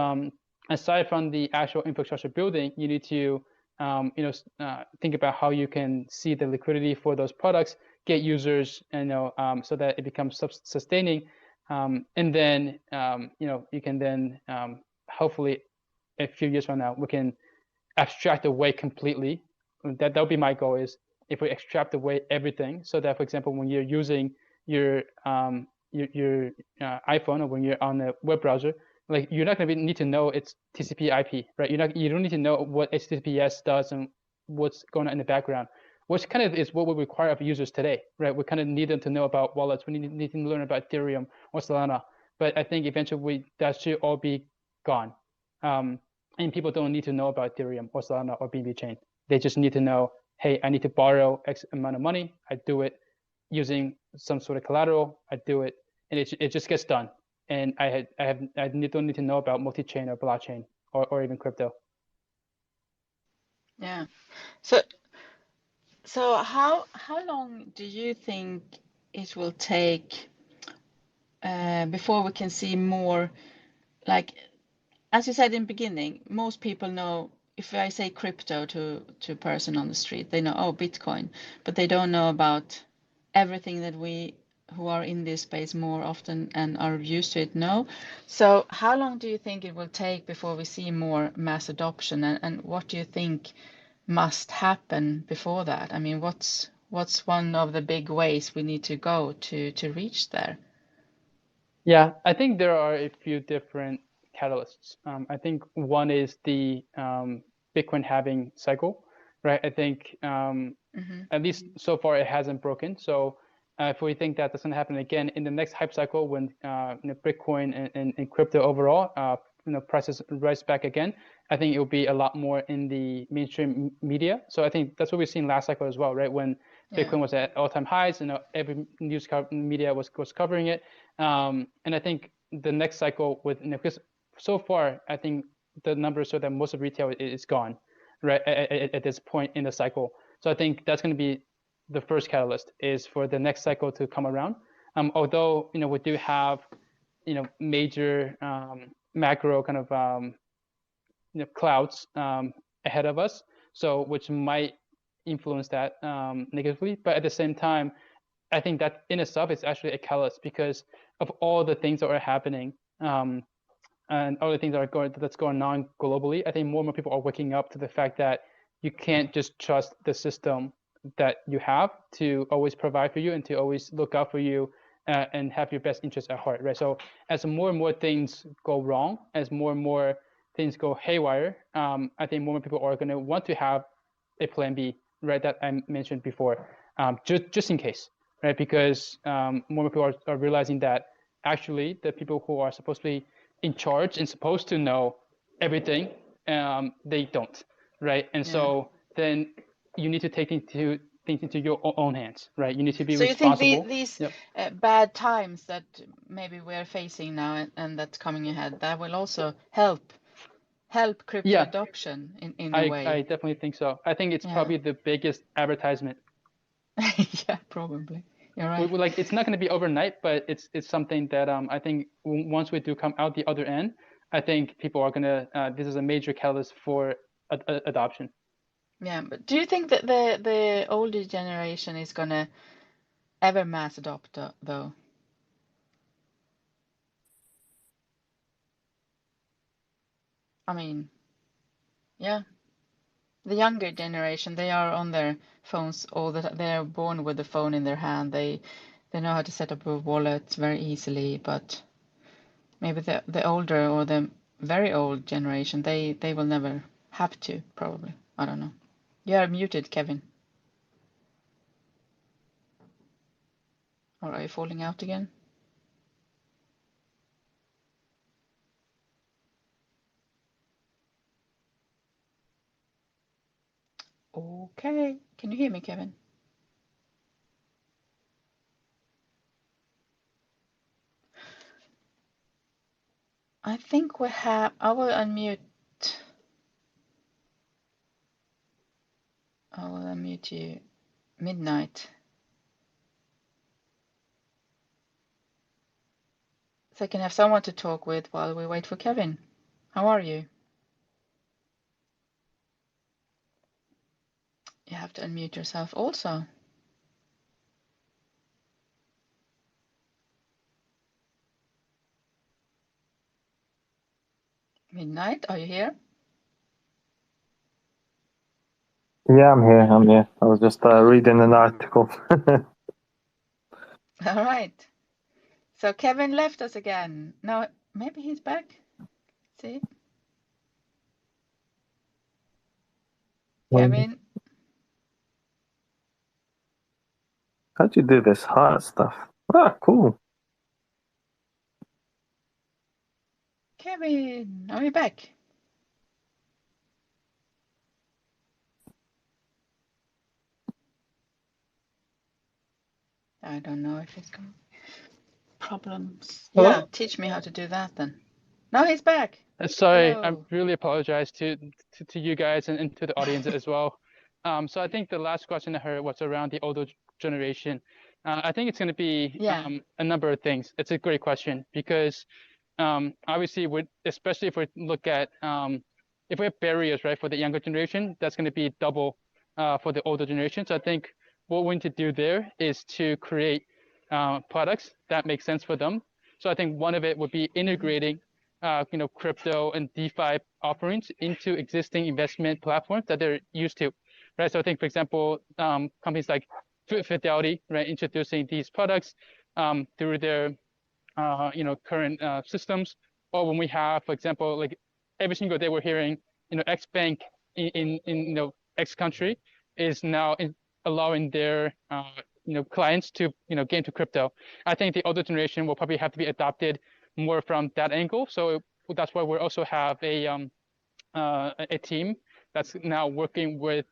aside from the actual infrastructure building, you need to think about how you can see the liquidity for those products, get users, so that it becomes sustaining, and then you can then hopefully a few years from now we can abstract away completely. That would be my goal, is if we extract away everything, so that, for example, when you're using your iPhone, or when you're on a web browser, like you're not going to need to know it's TCP/IP, right? You don't need to know what HTTPS does and what's going on in the background, which kind of is what we require of users today, right? We kind of need them to know about wallets. We need to learn about Ethereum or Solana. But I think eventually that should all be gone. And people don't need to know about Ethereum or Solana or BNB Chain. They just need to know, hey, I need to borrow X amount of money. I do it using some sort of collateral. I do it, and it just gets done. And I don't need to know about multi-chain or blockchain or even crypto. Yeah. So how long do you think it will take before we can see more, like, as you said in the beginning, most people know, if I say crypto to a person on the street, they know, oh, Bitcoin, but they don't know about everything that we who are in this space more often and are used to it know. So how long do you think it will take before we see more mass adoption, and what do you think must happen before that? I mean, what's one of the big ways we need to go to reach there? Yeah, I think there are a few different catalysts. I think one is the Bitcoin halving cycle, right? I think at least so far it hasn't broken. So if we think that doesn't happen again in the next hype cycle, when Bitcoin and crypto overall, prices rise back again, I think it will be a lot more in the mainstream media. So I think that's what we've seen last cycle as well, right? When Bitcoin was at all-time highs, every news media was covering it. And I think the next cycle because so far I think the numbers show that most of retail is gone, right, at this point in the cycle. So I think that's going to be the first catalyst, is for the next cycle to come around. Although we do have major macro kind of clouds ahead of us, so which might influence that negatively. But at the same time, I think that in itself is actually a catalyst, because of all the things that are happening. and other things that's going on globally, I think more and more people are waking up to the fact that you can't just trust the system that you have to always provide for you and to always look out for you and have your best interests at heart, right? So as more and more things go wrong, as more and more things go haywire, I think more and more people are going to want to have a plan B, right? That I mentioned before, just in case, right? Because more people are realizing that actually the people who are supposed to be in charge and supposed to know everything, they don't, right? And so then you need to take things into your own hands, right? You need to be So you think responsible. these Yep. bad times that maybe we're facing now and that's coming ahead, that will also help crypto adoption in a way? I definitely think so. I think it's probably the biggest advertisement. Yeah, probably. You're right. Like it's not going to be overnight, but it's something that I think once we do come out the other end, I think people are gonna. This is a major catalyst for adoption. Yeah, but do you think that the older generation is gonna ever mass adopt though? I mean, yeah, the younger generation, they are on their phones all the time. They're born with the phone in their hand. They know how to set up a wallet very easily, but maybe the older or the very old generation, they will never have to, probably. I don't know. You are muted, Kevin. Or are you falling out again? Okay. Can you hear me, Kevin? I think we have. I will unmute. I will unmute you. Midnight. So I can have someone to talk with while we wait for Kevin. How are you? You have to unmute yourself also. Midnight, are you here? Yeah, I'm here. I was just reading an article. All right. So Kevin left us again. No, maybe he's back. See? Kevin? How'd you do this heart stuff? Ah, cool. Kevin, are you back? I don't know if it's going problems. Hello? Yeah, teach me how to do that then. Now he's back. Sorry, Hello. I really apologize to you guys and to the audience as well. So I think the last question I heard was around the older generation. I think it's going to be a number of things. It's a great question because obviously, especially if we look at if we have barriers, right, for the younger generation, that's going to be double for the older generation. So I think what we need to do there is to create products that make sense for them. So I think one of it would be integrating crypto and DeFi offerings into existing investment platforms that they're used to, right? So I think, for example, companies like Fidelity, right, introducing these products through their current systems, or when we have, for example, like every single day we're hearing, X bank in X country is now allowing their clients to get into crypto. I think the older generation will probably have to be adopted more from that angle. So that's why we also have a team that's now working with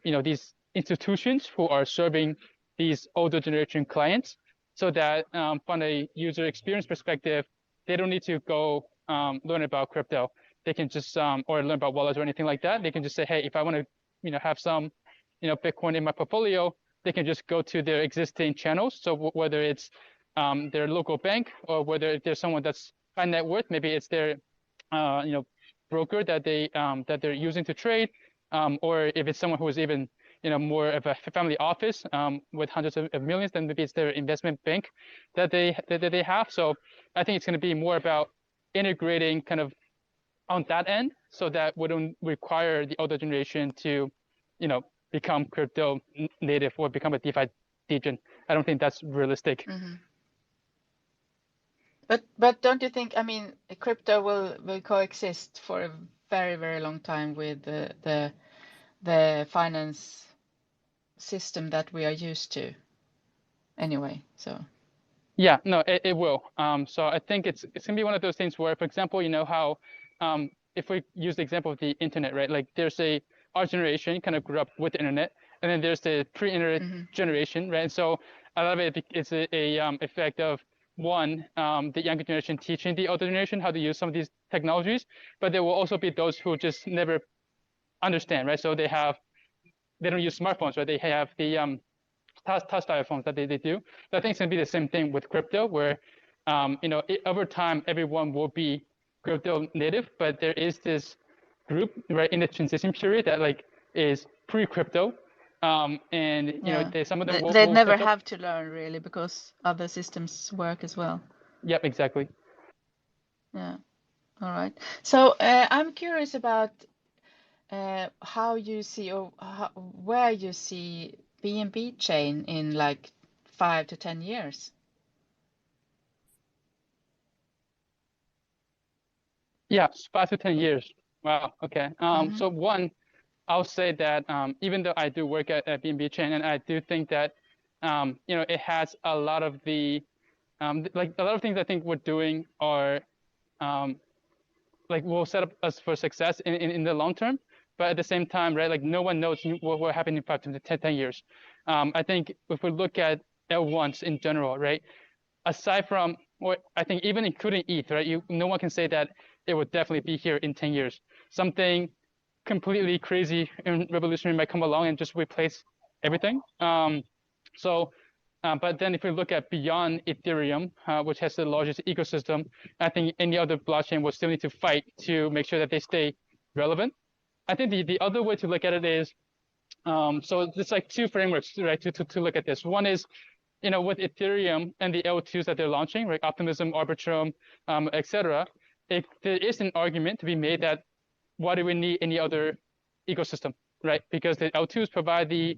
these institutions who are serving these older generation clients, so that from a user experience perspective, they don't need to go learn about crypto. They can just or learn about wallets or anything like that. They can just say, hey, if I want to have some Bitcoin in my portfolio, they can just go to their existing channels. So whether it's their local bank, or whether there's someone that's high net worth, maybe it's their broker that they're using to trade, or if it's someone who is even more of a family office with hundreds of millions, then maybe it's their investment bank that they have. So I think it's going to be more about integrating kind of on that end, so that wouldn't require the older generation to, become crypto native or become a DeFi degen. I don't think that's realistic. Mm-hmm. But don't you think, I mean, crypto will coexist for a very, very long time with the finance system that we are used to anyway, so. Yeah, no, it will. So I think it's gonna be one of those things where, for example, how if we use the example of the internet, right? Like there's our generation kind of grew up with the internet, and then there's the pre-internet generation, right? And so a lot of it is a effect of one, the younger generation teaching the older generation how to use some of these technologies, but there will also be those who just never understand, right? So they don't use smartphones, right? They have the touch phones that they do. So I think it's gonna be the same thing with crypto, where over time everyone will be crypto native, but there is this group right in the transition period that like is pre-crypto, and some of them they will never catch up. have to learn really because other systems work as well. Yep, exactly. Yeah. All right. So I'm curious about how you see or where you see BNB Chain in like 5 to 10 years. Yeah, 5 to 10 years. Wow. Okay. So one, I'll say that even though I do work at BNB Chain, and I do think that it has a lot of the like a lot of things I think we're doing are like will set up us for success in the long term. But at the same time, right, like no one knows what will happen in 5 to 10 years. I think if we look at L1s in general, right, aside from, or I think even including ETH, right, no one can say that it would definitely be here in 10 years. Something completely crazy and revolutionary might come along and just replace everything. But then if we look at beyond Ethereum, which has the largest ecosystem, I think any other blockchain will still need to fight to make sure that they stay relevant. I think the other way to look at it is, so there's like two frameworks, right, to look at this. One is, with Ethereum and the L2s that they're launching, right, Optimism, Arbitrum, etc., there is an argument to be made that why do we need any other ecosystem, right? Because the L2s provide the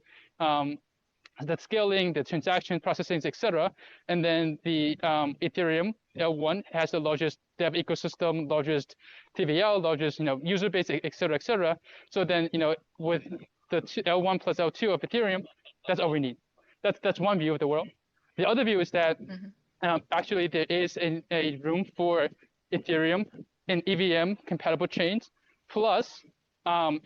scaling, the transaction processing, etc. And then the Ethereum L1 has the largest dev ecosystem, largest TVL, largest user base, etc., etc. So then with the L1 plus L2 of Ethereum, that's all we need. That's one view of the world. The other view is that actually there is a room for Ethereum and EVM compatible chains, plus other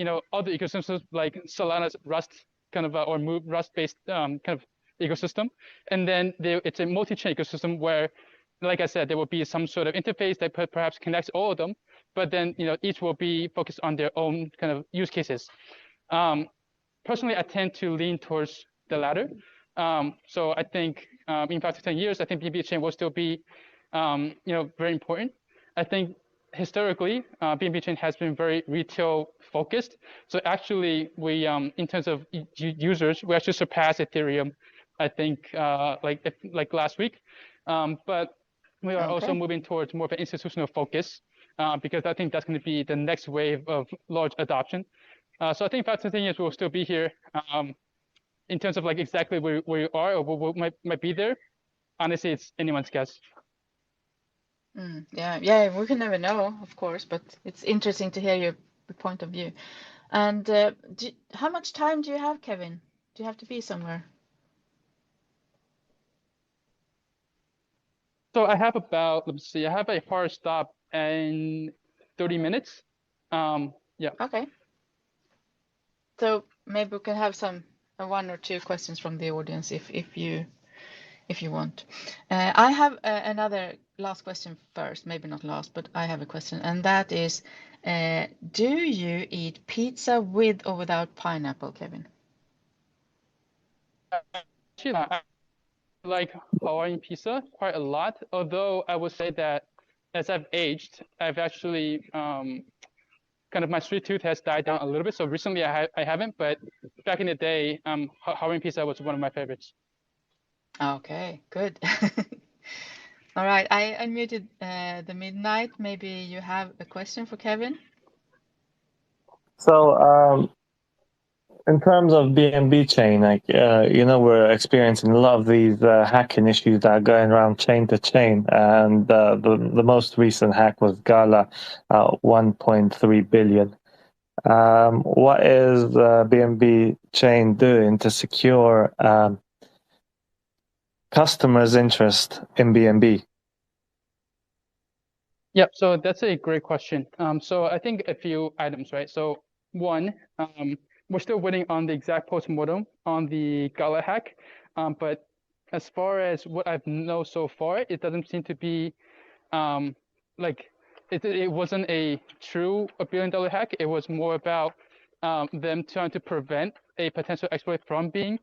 ecosystems like Solana's Rust kind of or Move Rust-based kind of ecosystem, and then it's a multi-chain ecosystem where, like I said, there will be some sort of interface that perhaps connects all of them, but then each will be focused on their own kind of use cases. Personally, I tend to lean towards the latter. So I think in 5 to 10 years, I think BNB Chain will still be very important. I think historically, BNB Chain has been very retail focused. So actually, we in terms of users, we actually surpassed Ethereum, I think, like last week. But we are also moving towards more of an institutional focus, because I think that's going to be the next wave of large adoption. So I think 5 to 10 years we'll still be here. In terms of like exactly where you are or what might be there, honestly, it's anyone's guess. Yeah, we can never know, of course, but it's interesting to hear your point of view. And how much time do you have, Kevin? Do you have to be somewhere? So I have about, let's see, I have a hard stop in 30 minutes. Yeah. Okay. So maybe we can have some one or two questions from the audience if you want. I have another last question first, maybe not last, but I have a question, and that is, do you eat pizza with or without pineapple, Kevin? Actually, I like Hawaiian pizza quite a lot, although I would say that as I've aged, I've actually kind of my sweet tooth has died down a little bit. So recently I haven't, but back in the day, Hawaiian pizza was one of my favorites. Okay, good. All right, I unmuted the midnight. Maybe you have a question for Kevin? So, in terms of BNB Chain, like we're experiencing a lot of these hacking issues that are going around chain to chain, and the most recent hack was Gala, 1.3 billion. What is BNB Chain doing to secure customers' interest in BNB? Yep, so that's a great question. So I think a few items, right? So one, we're still waiting on the exact postmortem on the Gala hack, but as far as what I've known so far, it doesn't seem to be like it wasn't a true $1 billion hack. It was more about them trying to prevent a potential exploit from being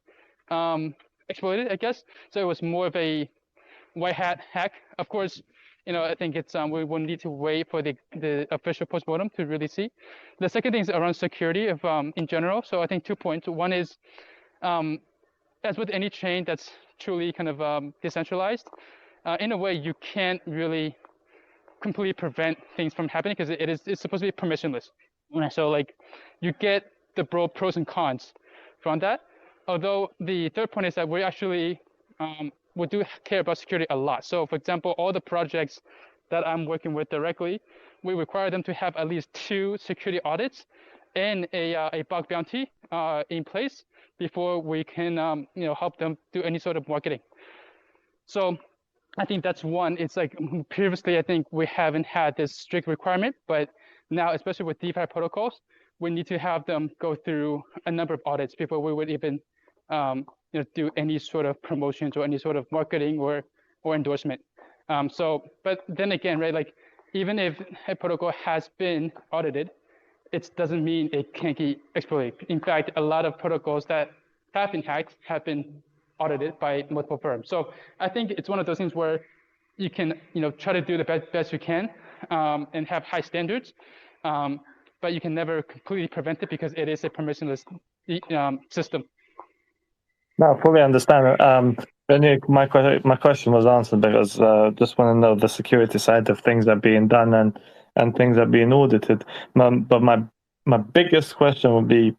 exploited, I guess. So it was more of a white hat hack. Of course, I think it's we will need to wait for the official postmortem to really see. The second thing is around security of in general. So I think 2 points. One is as with any chain that's truly kind of decentralized, in a way you can't really completely prevent things from happening because it's supposed to be permissionless. So like you get the pros and cons from that. Although the third point is that we actually we do care about security a lot. So for example, all the projects that I'm working with directly, we require them to have at least 2 security audits and a bug bounty in place before we can help them do any sort of marketing. So I think that's one. It's like previously, I think we haven't had this strict requirement, but now, especially with DeFi protocols, we need to have them go through a number of audits before we would even do any sort of promotions or any sort of marketing or endorsement. But then again, right, like even if a protocol has been audited, it doesn't mean it can't be exploited. In fact, a lot of protocols that have been hacked have been audited by multiple firms. So I think it's one of those things where you can try to do the best you can and have high standards, but you can never completely prevent it because it is a permissionless system. No, I fully understand. My question was answered because just want to know the security side of things that are being done and things that are being audited. But my biggest question would be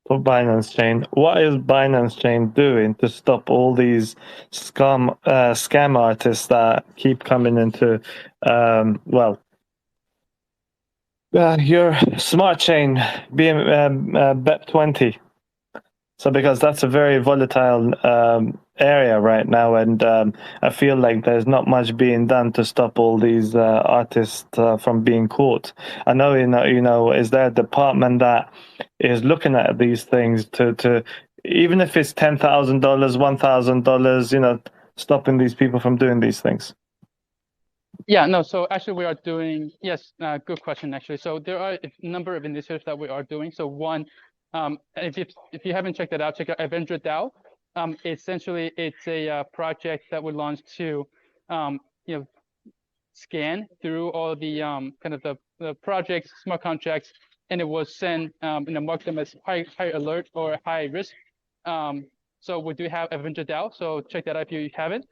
for Binance Chain. What is Binance Chain doing to stop all these scam artists that keep coming into your smart chain, BEP20? So because that's a very volatile area right now, and I feel like there's not much being done to stop all these artists from being caught. I know, is there a department that is looking at these things to even if it's $10,000, $1,000, stopping these people from doing these things? Yeah, no, so actually we are doing, yes, good question, actually. So there are a number of initiatives that we are doing. So one, if you haven't checked that out, check out Avenger DAO. Essentially, it's a project that we launched to, scan through all the kind of the projects, smart contracts, and it will send, mark them as high alert or high risk. So we do have Avenger DAO, so check that out if you haven't.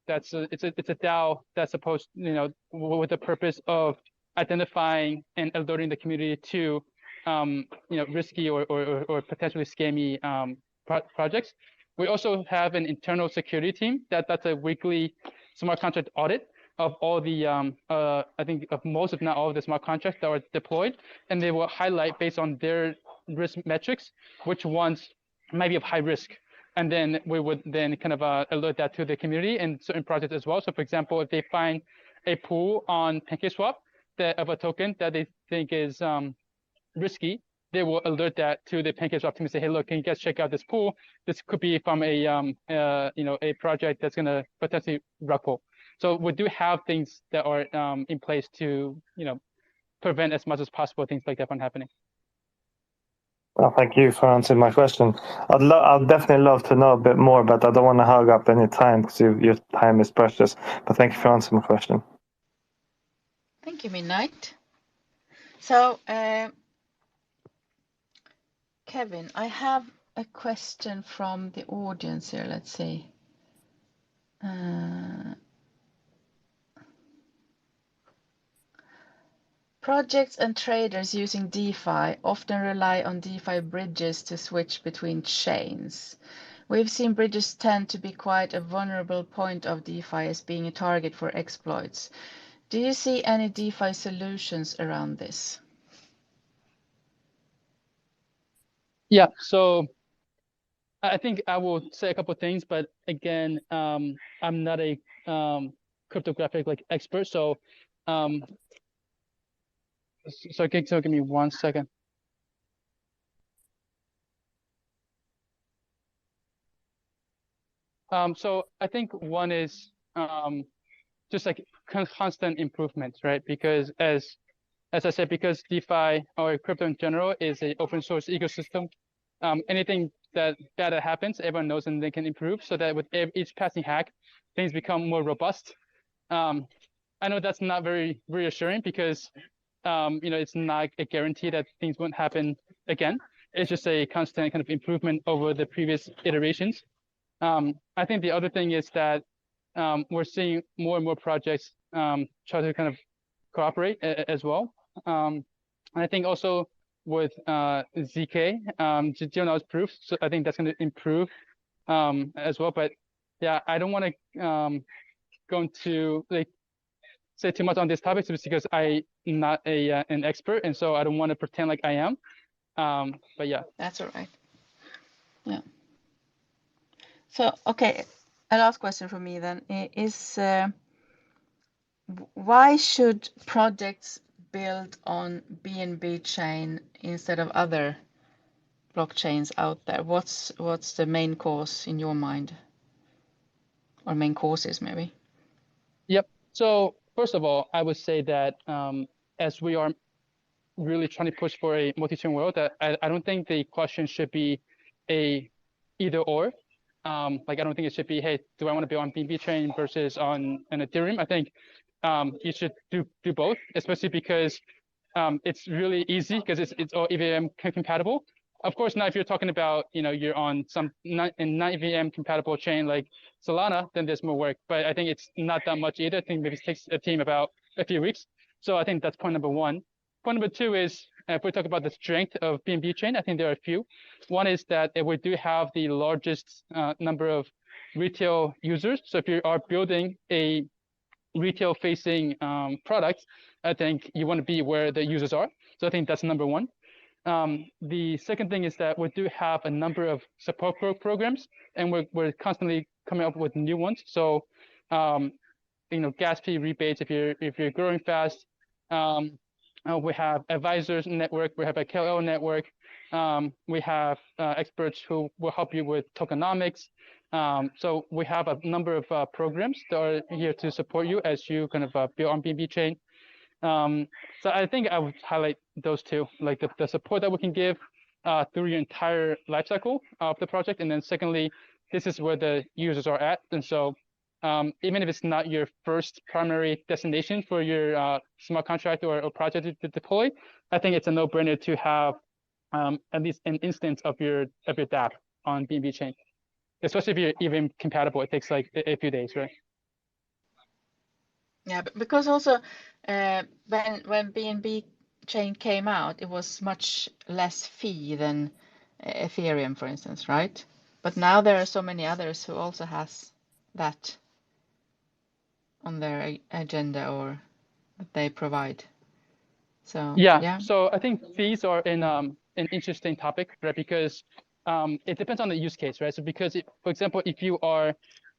It's a DAO that's supposed, with the purpose of identifying and alerting the community to, risky or potentially scammy projects. We also have an internal security team that's a weekly smart contract audit of all the, I think of most, if not all of the smart contracts that are deployed, and they will highlight based on their risk metrics, which ones might be of high risk. And then we would then kind of alert that to the community and certain projects as well. So for example, if they find a pool on PancakeSwap of a token that they think is risky, they will alert that to the PancakeSwap team and say, hey, look, can you guys check out this pool? This could be from a project that's going to potentially rug pull. So we do have things that are in place to prevent as much as possible things like that from happening. Well, thank you for answering my question. I'd definitely love to know a bit more, but I don't want to hog up any time because your time is precious. But thank you for answering my question. Thank you, Midnight. So, Kevin, I have a question from the audience here. Let's see. Projects and traders using DeFi often rely on DeFi bridges to switch between chains. We've seen bridges tend to be quite a vulnerable point of DeFi as being a target for exploits. Do you see any DeFi solutions around this? Yeah, so I think I will say a couple of things, but again, I'm not a cryptographic expert, so so give me 1 second. So I think one is just like constant improvement, right? Because as I said, because DeFi or crypto in general is an open source ecosystem, anything that happens, everyone knows and they can improve, so that with each passing hack, things become more robust. I know that's not very reassuring because it's not a guarantee that things won't happen again. It's just a constant kind of improvement over the previous iterations. I think the other thing is that we're seeing more and more projects try to kind of cooperate as well. And I think also with ZK, zero-knowledge proof, so I think that's going to improve as well. But yeah, I don't want to go into say too much on this topic just because I'm not an expert, and so I don't want to pretend like I am. But yeah, that's all right. Yeah. So okay, a last question for me then is why should projects build on BNB Chain instead of other blockchains out there? What's the main cause in your mind, or main causes maybe? Yep. So first of all, I would say that as we are really trying to push for a multi-chain world, that I don't think the question should be a either or. Like I don't think it should be, hey, do I want to be on BNB Chain versus on an Ethereum? I think you should do both, especially because it's really easy because it's all EVM compatible. Of course, now if you're talking about, you're on some non-EVM compatible chain like Solana, then there's more work. But I think it's not that much either. I think maybe it takes a team about a few weeks. So I think that's point number one. Point number two is, if we talk about the strength of BNB Chain, I think there are a few. One is that we do have the largest number of retail users. So if you are building a retail-facing product, I think you want to be where the users are. So I think that's number one. The second thing is that we do have a number of support programs, and we're constantly coming up with new ones. So, gas fee rebates if you're growing fast. We have advisors network. We have a KOL network. We have experts who will help you with tokenomics. So we have a number of programs that are here to support you as you kind of build on BNB Chain. So I think I would highlight those two, like the support that we can give through your entire lifecycle of the project. And then secondly, this is where the users are at. And so even if it's not your first primary destination for your smart contract or project to deploy, I think it's a no-brainer to have at least an instance of your dApp on BNB Chain, especially if you're even compatible. It takes like a few days, right? Yeah, because also when BNB Chain came out, it was much less fee than Ethereum, for instance, right? But now there are so many others who also has that on their agenda or that they provide. So yeah. So I think fees are an interesting topic, right? Because it depends on the use case, right? So because for example, if you are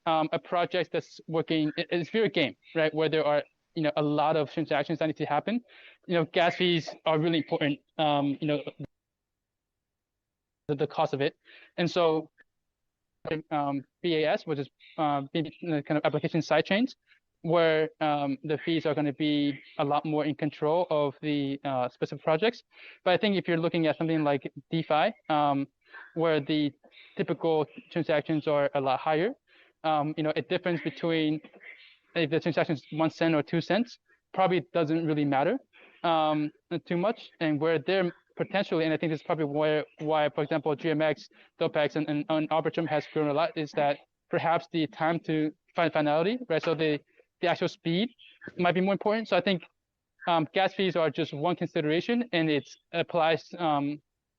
a project that's working, if you're a game, right, where there are a lot of transactions that need to happen, gas fees are really important. The cost of it, and so BAS, which is kind of application side chains, where the fees are going to be a lot more in control of the specific projects. But I think if you're looking at something like DeFi, where the typical transactions are a lot higher, a difference between if the transaction is 1 cent or 2 cents probably doesn't really matter too much. And where they're potentially, and I think this is probably why, for example, GMX, Dopex, and Arbitrum has grown a lot, is that perhaps the time to find finality, right? So the actual speed might be more important. So I think gas fees are just one consideration, and it applies.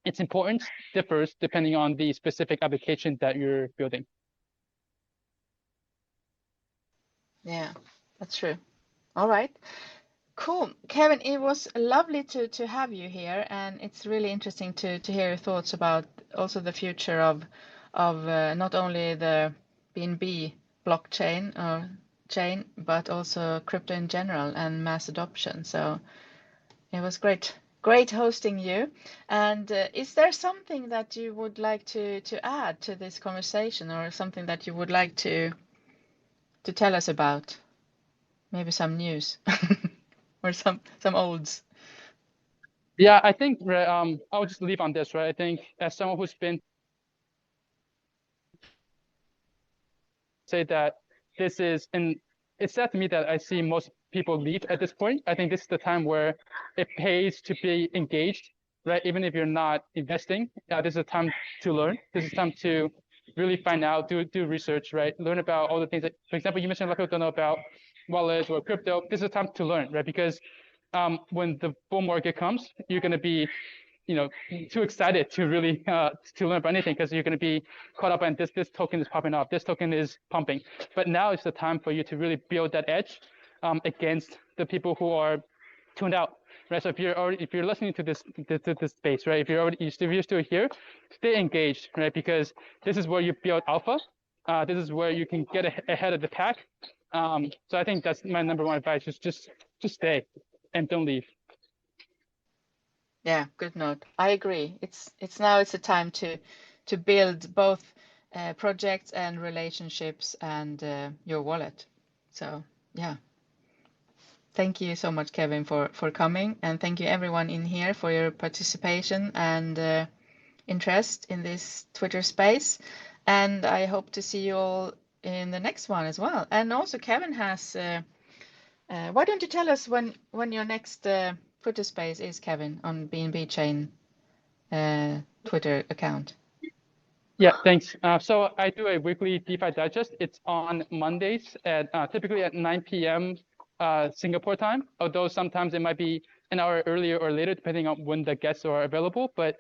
Its importance differs depending on the specific application that you're building. Yeah, that's true. All right. Cool. Kevin, it was lovely to have you here, and it's really interesting to hear your thoughts about also the future of not only the BNB blockchain or chain, but also crypto in general and mass adoption. So it was great hosting you. And is there something that you would like to add to this conversation, or something that you would like to tell us about? Maybe some news or some olds. Yeah, I think I'll just leave on this, right? I think as someone who's been say that this is, and it's sad to me that I see most people leave at this point. I think this is the time where it pays to be engaged, right? Even if you're not investing, this is a time to learn. This is time to really find out, do research, right? Learn about all the things that, for example, you mentioned a lot of people don't know about wallets or crypto. This is a time to learn, right? Because when the bull market comes, you're going to be too excited to really to learn about anything, because you're going to be caught up in this token is popping up, this token is pumping. But now is the time for you to really build that edge against the people who are tuned out, right? So if you're listening to this space, right? If you're still here, stay engaged, right? Because this is where you build alpha. This is where you can get ahead of the pack. So I think that's my number one advice: just stay and don't leave. Yeah, good note. I agree. It's a time to build both projects and relationships and your wallet. So yeah. Thank you so much, Kevin, for coming, and thank you everyone in here for your participation and interest in this Twitter space. And I hope to see you all in the next one as well. And also, Kevin has. Why don't you tell us when your next Twitter space is, Kevin, on BNB Chain Twitter account? Yeah, thanks. So I do a weekly DeFi digest. It's on Mondays at typically at 9 p.m. Singapore time, although sometimes it might be an hour earlier or later, depending on when the guests are available. But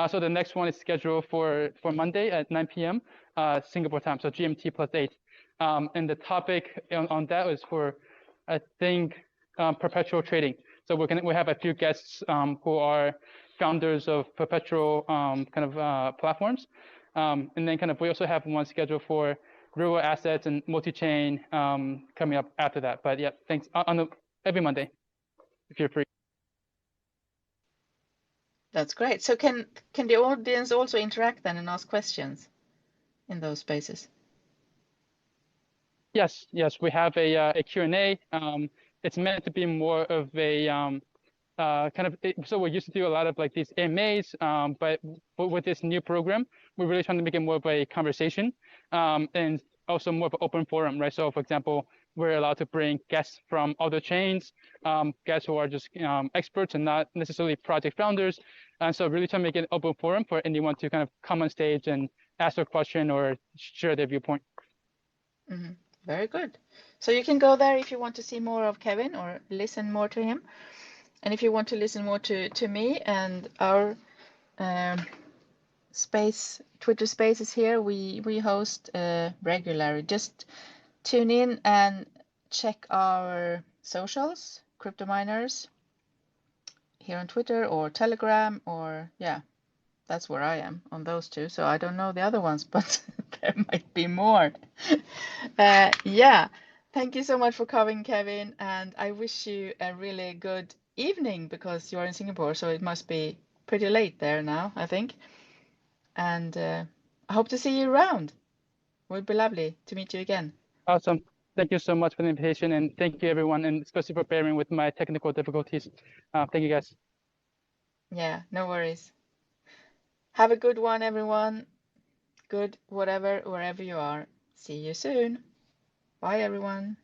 so the next one is scheduled for Monday at 9 p.m. Singapore time, so GMT +8. And the topic on that is for, I think, perpetual trading. So we have a few guests who are founders of perpetual platforms. And then we also have one scheduled for real assets and multi-chain coming up after that. But yeah, thanks. Every Monday, if you're free. That's great. So can the audience also interact then and ask questions in those spaces? Yes, we have a Q&A. It's meant to be more of a so we used to do a lot of like these AMAs, but with this new program, we're really trying to make it more of a conversation and also more of an open forum, right? So for example, we're allowed to bring guests from other chains, guests who are just experts and not necessarily project founders. And so really trying to make it an open forum for anyone to kind of come on stage and ask a question or share their viewpoint. Mm-hmm. Very good. So you can go there if you want to see more of Kevin or listen more to him. And if you want to listen more to me and our Twitter spaces here, we host regularly. Just tune in and check our socials, Crypto Miners, here on Twitter or Telegram, or yeah, that's where I am on those two. So I don't know the other ones, but there might be more. Yeah, thank you so much for coming, Kevin, and I wish you a really good evening because you're in Singapore, so it must be pretty late there now, I think. And I hope to see you around. It would be lovely to meet you again. Awesome. Thank you so much for the invitation, and thank you everyone, and especially for bearing with my technical difficulties. Thank you guys. Yeah, no worries. Have a good one, everyone. Good whatever, wherever you are. See you soon. Bye, everyone.